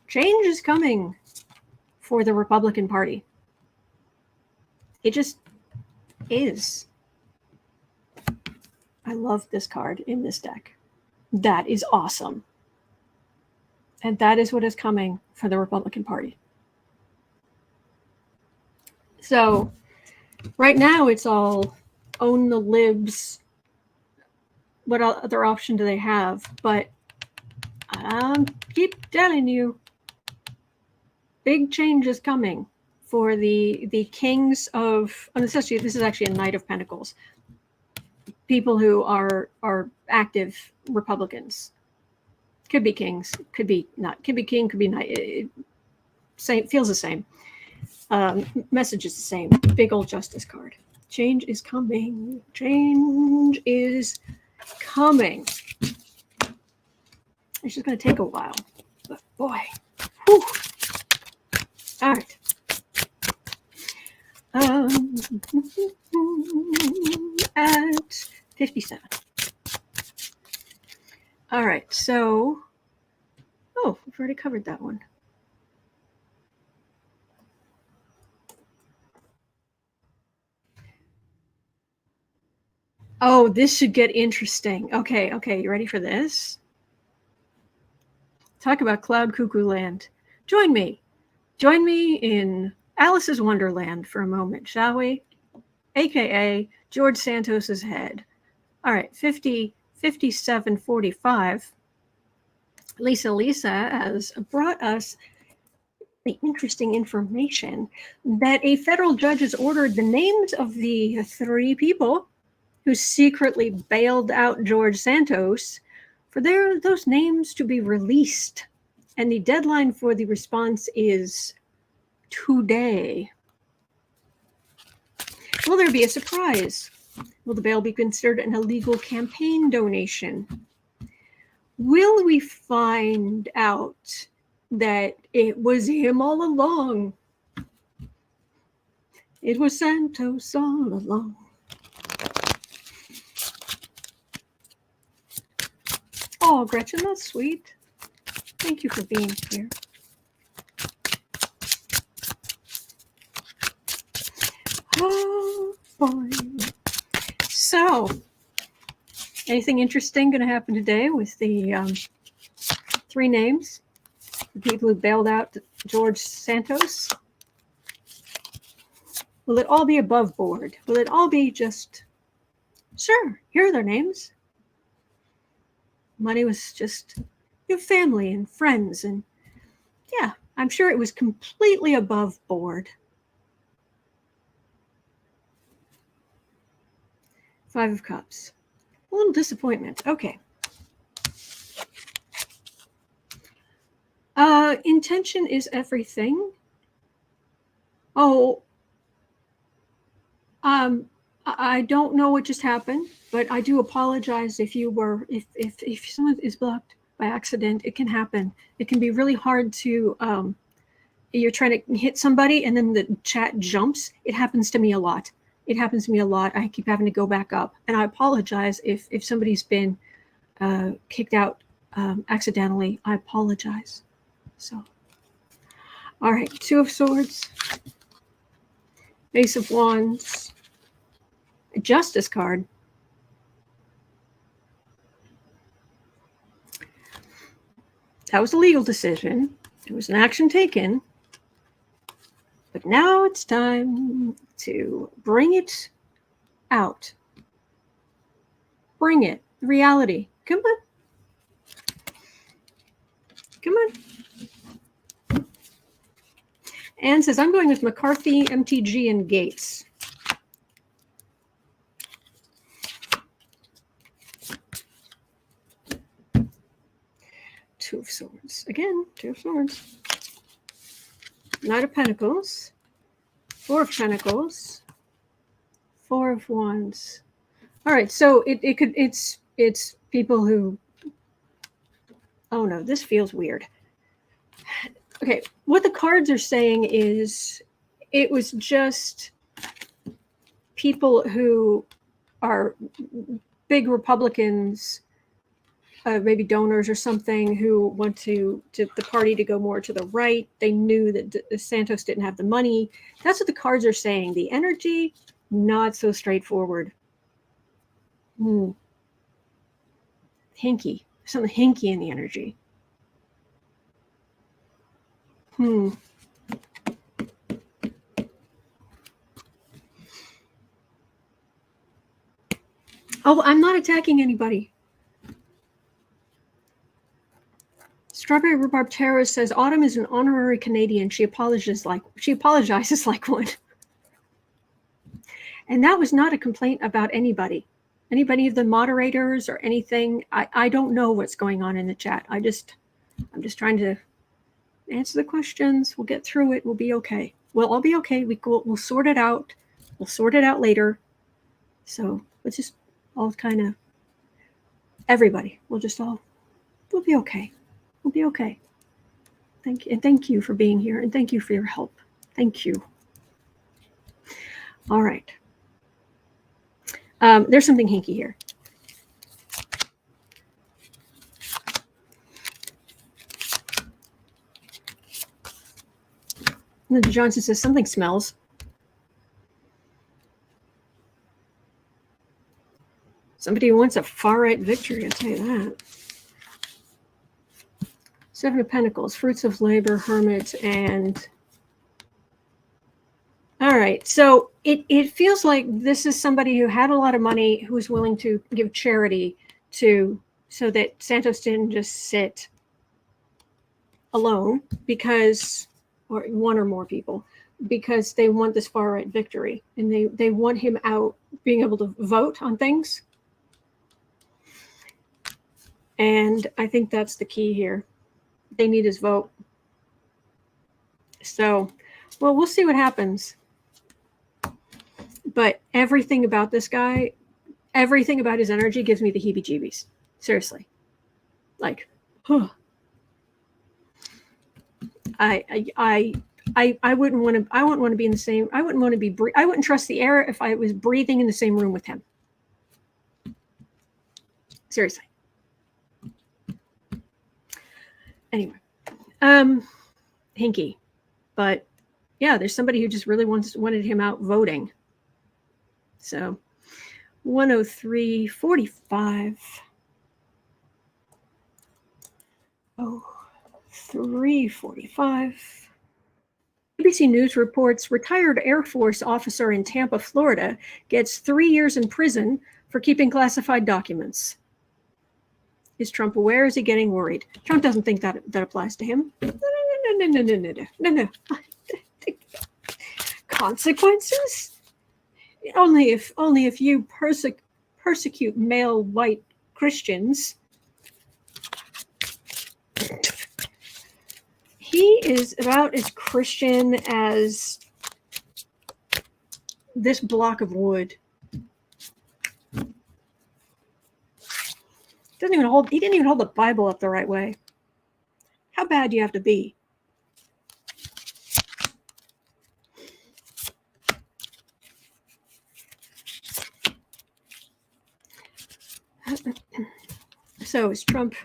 Change is coming for the Republican Party. It just is. I love this card in this deck. That is awesome. And that is what is coming for the Republican Party. So right now it's all own the libs. What other option do they have? But keep telling you, big change is coming for the kings of, this is actually a Knight of Pentacles. People who are active Republicans. Could be kings, could be not, could be king, could be knight. Same, feels the same. Message is the same. Big old Justice card. Change is coming. Change is coming. It's just going to take a while. But boy. Whew. All right. At 57. All right. So, oh, we've already covered that one. Oh, this should get interesting. Okay, you ready for this? Talk about cloud cuckoo land. Join me in Alice's Wonderland for a moment, shall we? AKA George Santos's head. All right, 5745. Lisa has brought us the interesting information that a federal judge has ordered the names of the 3 people who secretly bailed out George Santos for those names to be released. And the deadline for the response is today. Will there be a surprise? Will the bail be considered an illegal campaign donation? Will we find out that it was him all along? It was Santos all along. Oh, Gretchen, that's sweet. Thank you for being here. Oh, boy. So, anything interesting going to happen today with the 3 names? The people who bailed out George Santos? Will it all be above board? Will it all be just, sure, here are their names? Money was just your family and friends, and yeah, I'm sure it was completely above board. 5 of Cups. A little disappointment. Okay. Intention is everything. Oh, I don't know what just happened, but I do apologize if someone is blocked by accident. It can happen. It can be really hard to, you're trying to hit somebody and then the chat jumps. It happens to me a lot. I keep having to go back up, and I apologize if somebody's been kicked out accidentally. I apologize. So, all right, 2 of Swords, Ace of Wands, a Justice card. That was a legal decision. It was an action taken. But now it's time to bring it out. Bring it. Reality. Come on. Come on. Anne says, I'm going with McCarthy, MTG, and Gates. Swords. Again, Two of Swords. Knight of Pentacles. Four of Pentacles. Four of Wands. All right, so it's people who, oh no, this feels weird. Okay, what the cards are saying is it was just people who are big Republicans, maybe donors or something, who want to the party to go more to the right. They knew that Santos didn't have the money. That's what the cards are saying. The energy, not so straightforward. Hinky. Something hinky in the energy. Oh, I'm not attacking anybody. Strawberry Rhubarb Terrorist says Autumn is an honorary Canadian. She apologizes like one. And that was not a complaint about anybody. Anybody of the moderators or anything. I don't know what's going on in the chat. I'm just trying to answer the questions. We'll get through it. We'll be okay. We'll all be okay. We'll sort it out. We'll sort it out later. So let's just all kind of, everybody, we'll be okay. We'll be okay. Thank you. And thank you for being here. And thank you for your help. Thank you. All right. There's something hinky here. Linda Johnson says something smells. Somebody who wants a far-right victory, I'll tell you that. Seven of Pentacles, Fruits of Labor, Hermit, and... All right, so it feels like this is somebody who had a lot of money, who was willing to give charity so that Santos didn't just sit alone, because, or one or more people, because they want this far-right victory, and they want him out being able to vote on things. And I think that's the key here. They need his vote. So, well, we'll see what happens. But everything about this guy, everything about his energy gives me the heebie-jeebies. Seriously. Like, huh. I wouldn't want to be in the same, I wouldn't trust the air if I was breathing in the same room with him. Seriously. Anyway, hinky, but yeah, there's somebody who just really wanted him out voting. So 103.45. Oh, 3:45. ABC News reports retired Air Force officer in Tampa, Florida, gets 3 years in prison for keeping classified documents. Is Trump aware? Is he getting worried? Trump doesn't think that applies to him. No. Consequences? Only if you persecute male white Christians. He is about as Christian as this block of wood. He didn't even hold the Bible up the right way. How bad do you have to be? So is Trump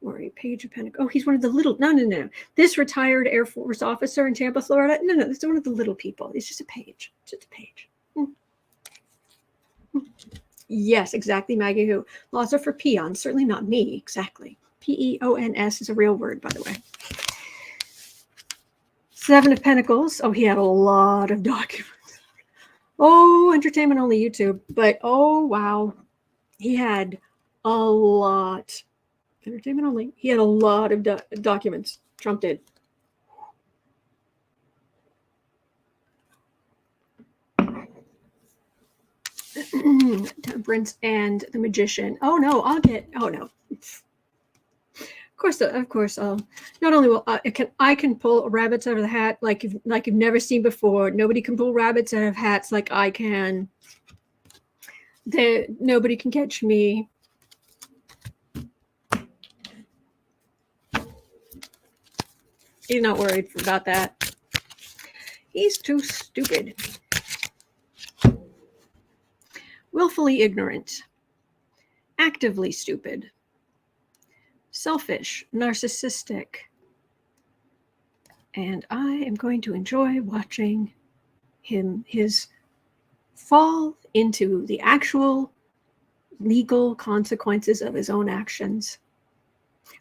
or a Page of Pentacles? Oh, he's one of the little, no. This retired Air Force officer in Tampa, Florida. No, this is one of the little people. It's just a page. Just a page. Yes, exactly, Maggie who. Laws are for peons, certainly not me, exactly. P-E-O-N-S is a real word, by the way. Seven of Pentacles. Oh, he had a lot of documents. Oh, entertainment only YouTube. But, oh, wow. He had a lot. Entertainment only. He had a lot of documents. Trump did. Temperance and the Magician. Oh no. Of course, I'll not only will I can pull rabbits out of the hat like you've never seen before. Nobody can pull rabbits out of hats like I can. Nobody can catch me. He's not worried about that. He's too stupid. Willfully ignorant. Actively stupid. Selfish, narcissistic. And I am going to enjoy watching his fall into the actual legal consequences of his own actions.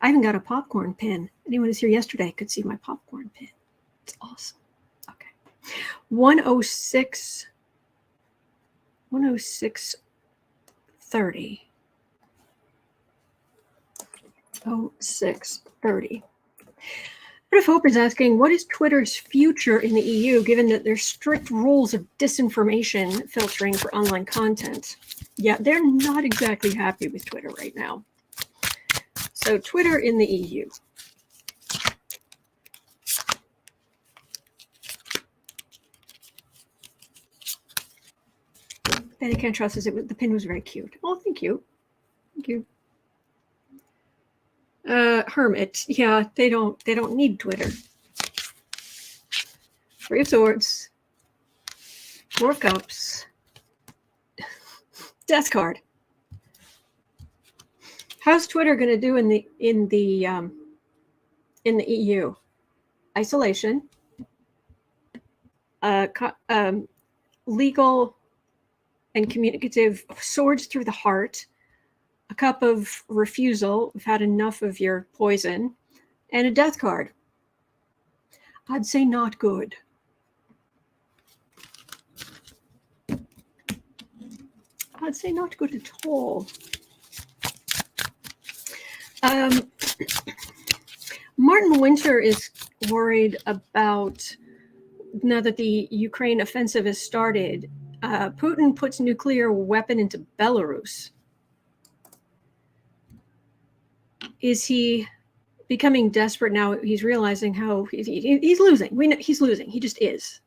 I even got a popcorn pin. Anyone who was here yesterday could see my popcorn pin. It's awesome. Okay. 106:30. 06:30. Bit of Hope is asking, what is Twitter's future in the EU, given that there's strict rules of disinformation filtering for online content? Yeah, they're not exactly happy with Twitter right now. So Twitter in the EU. Betty Can't Trust says the pin was very cute. Oh, thank you. Thank you. Hermit. Yeah, they don't need Twitter. Three of Swords. Four of Cups. Death card. How's Twitter going to do in the EU? Isolation. Legal and communicative swords through the heart. A cup of refusal. We've had enough of your poison. And a death card. I'd say not good. I'd say not good at all. Martin Winter is worried about, now that the Ukraine offensive has started, Putin puts nuclear weapon into Belarus. Is he becoming desperate now? He's realizing how he's losing. We know he's losing. He just is.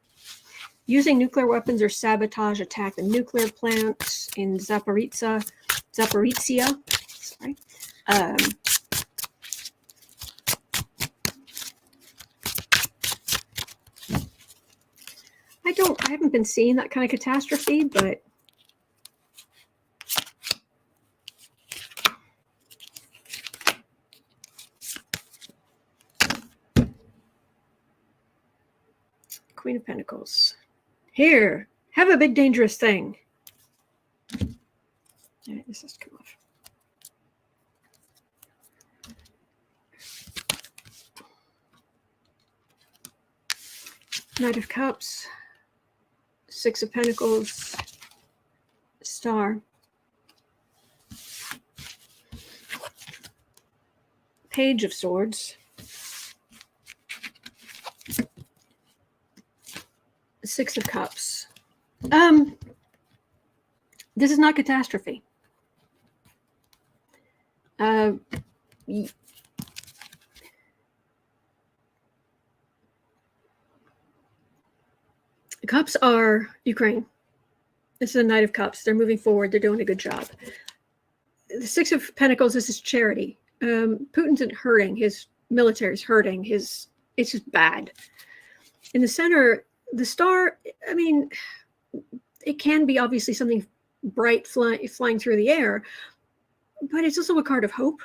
Using nuclear weapons or sabotage attack the nuclear plants in Zaporizhia. Sorry. I haven't been seeing that kind of catastrophe, but Queen of Pentacles. Here, have a big dangerous thing. All right, this has to come off. Knight of Cups. Six of Pentacles. Star. Page of Swords. Six of Cups. This is not catastrophe. Cups are Ukraine. This is a Knight of Cups. They're moving forward. They're doing a good job. The Six of Pentacles, this is charity. Putin's hurting. His military's hurting. It's just bad. In the center, the star, I mean, it can be obviously something bright flying through the air, but it's also a card of hope.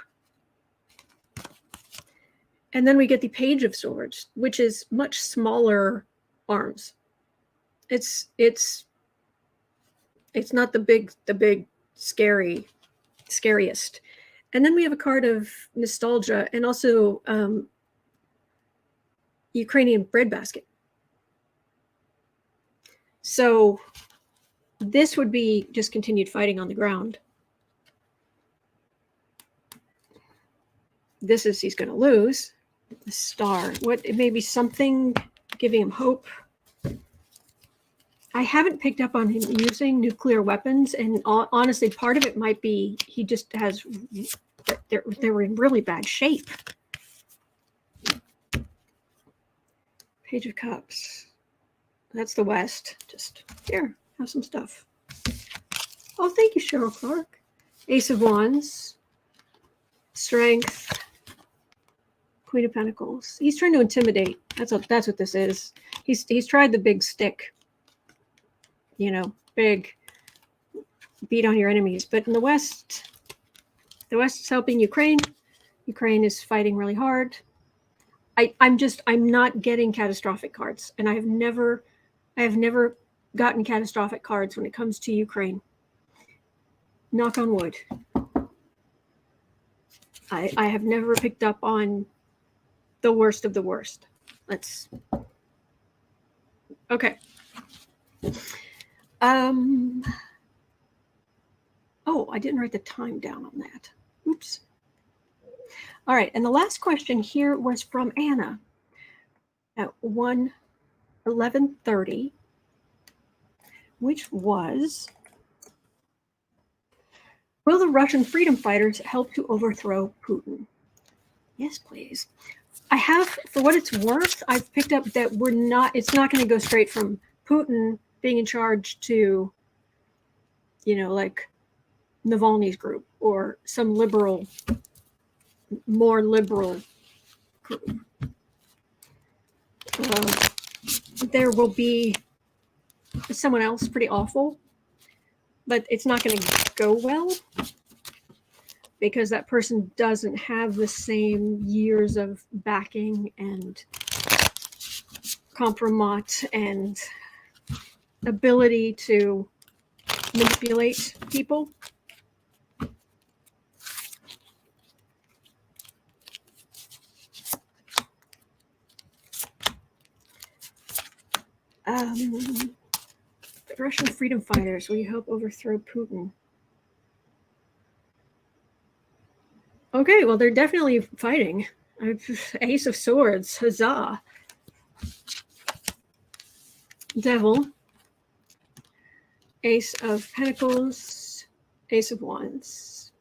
And then we get the Page of Swords, which is much smaller arms. It's not the big scariest. And then we have a card of nostalgia and also Ukrainian breadbasket. So this would be just continued fighting on the ground. This is he's going to lose. The Star. What? It may be something giving him hope. I haven't picked up on him using nuclear weapons, and honestly, part of it might be he just has. They were in really bad shape. Page of Cups. That's the West. Just here, have some stuff. Oh, thank you, Cheryl Clark. Ace of Wands. Strength. Queen of Pentacles. He's trying to intimidate. That's what this is. He's tried the big stick. You know, big beat on your enemies. But in the West is helping Ukraine. Ukraine is fighting really hard. I'm not getting catastrophic cards, and I have never gotten catastrophic cards when it comes to Ukraine. Knock on wood. I have never picked up on the worst of the worst. Okay. Oh, I didn't write the time down on that. Oops. All right, and the last question here was from Anna at 11:30, which was, will the Russian freedom fighters help to overthrow Putin? Yes, please. I have, for what it's worth, I've picked up that it's not going to go straight from Putin being in charge to, like Navalny's group or some more liberal group. There will be someone else pretty awful, but it's not going to go well because that person doesn't have the same years of backing and compromise and ability to manipulate people. The Russian freedom fighters, will you help overthrow Putin? Okay, well, they're definitely fighting. Ace of Swords, huzzah. Devil. Ace of Pentacles. Ace of Wands.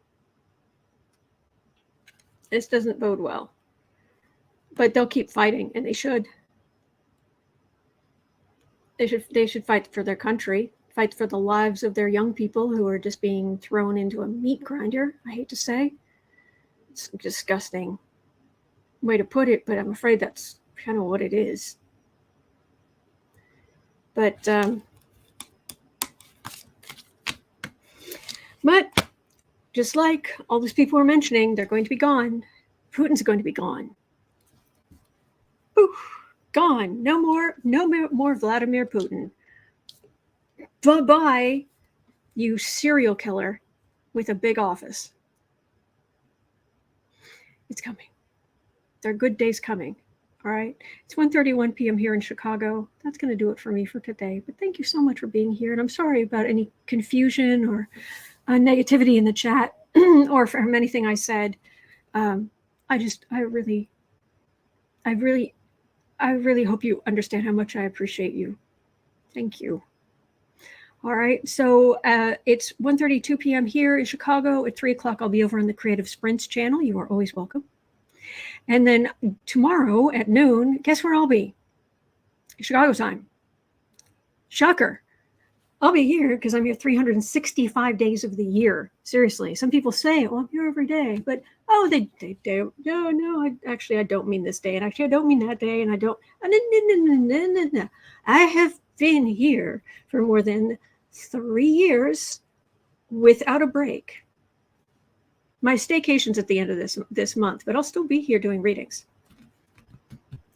This doesn't bode well. But they'll keep fighting, and they should. They should fight for their country, fight for the lives of their young people who are just being thrown into a meat grinder, I hate to say. It's a disgusting way to put it, but I'm afraid that's kind of what it is. But just like all these people were mentioning, they're going to be gone. Putin's going to be gone. Oof. Gone. No more Vladimir Putin. Bye-bye, you serial killer with a big office. It's coming. There are good days coming. All right. It's 1:31 p.m. here in Chicago. That's going to do it for me for today. But thank you so much for being here. And I'm sorry about any confusion or negativity in the chat or from anything I said. I really hope you understand how much I appreciate you. Thank you. All right. So it's 1:32 p.m. here in Chicago. At 3 o'clock, I'll be over on the Creative Sprints channel. You are always welcome. And then tomorrow at noon, guess where I'll be? Chicago time. Shocker. I'll be here because I'm here 365 days of the year. Seriously. Some people say, well, I'm here every day. But, oh, they do. No, I don't mean this day. And actually, I don't mean that day. And I don't. No. I have been here for more than 3 years without a break. My staycation's at the end of this month, but I'll still be here doing readings.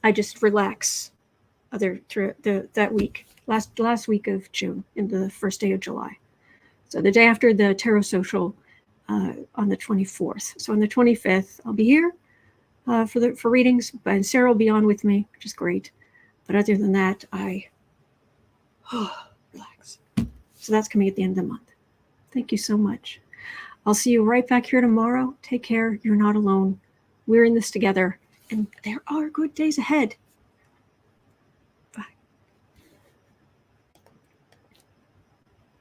I just relax that week. Last week of June into the first day of July. So the day after the Tarot Social on the 24th. So on the 25th, I'll be here for readings, and Sarah will be on with me, which is great. But other than that, I relax. So that's coming at the end of the month. Thank you so much. I'll see you right back here tomorrow. Take care. You're not alone. We're in this together, and there are good days ahead.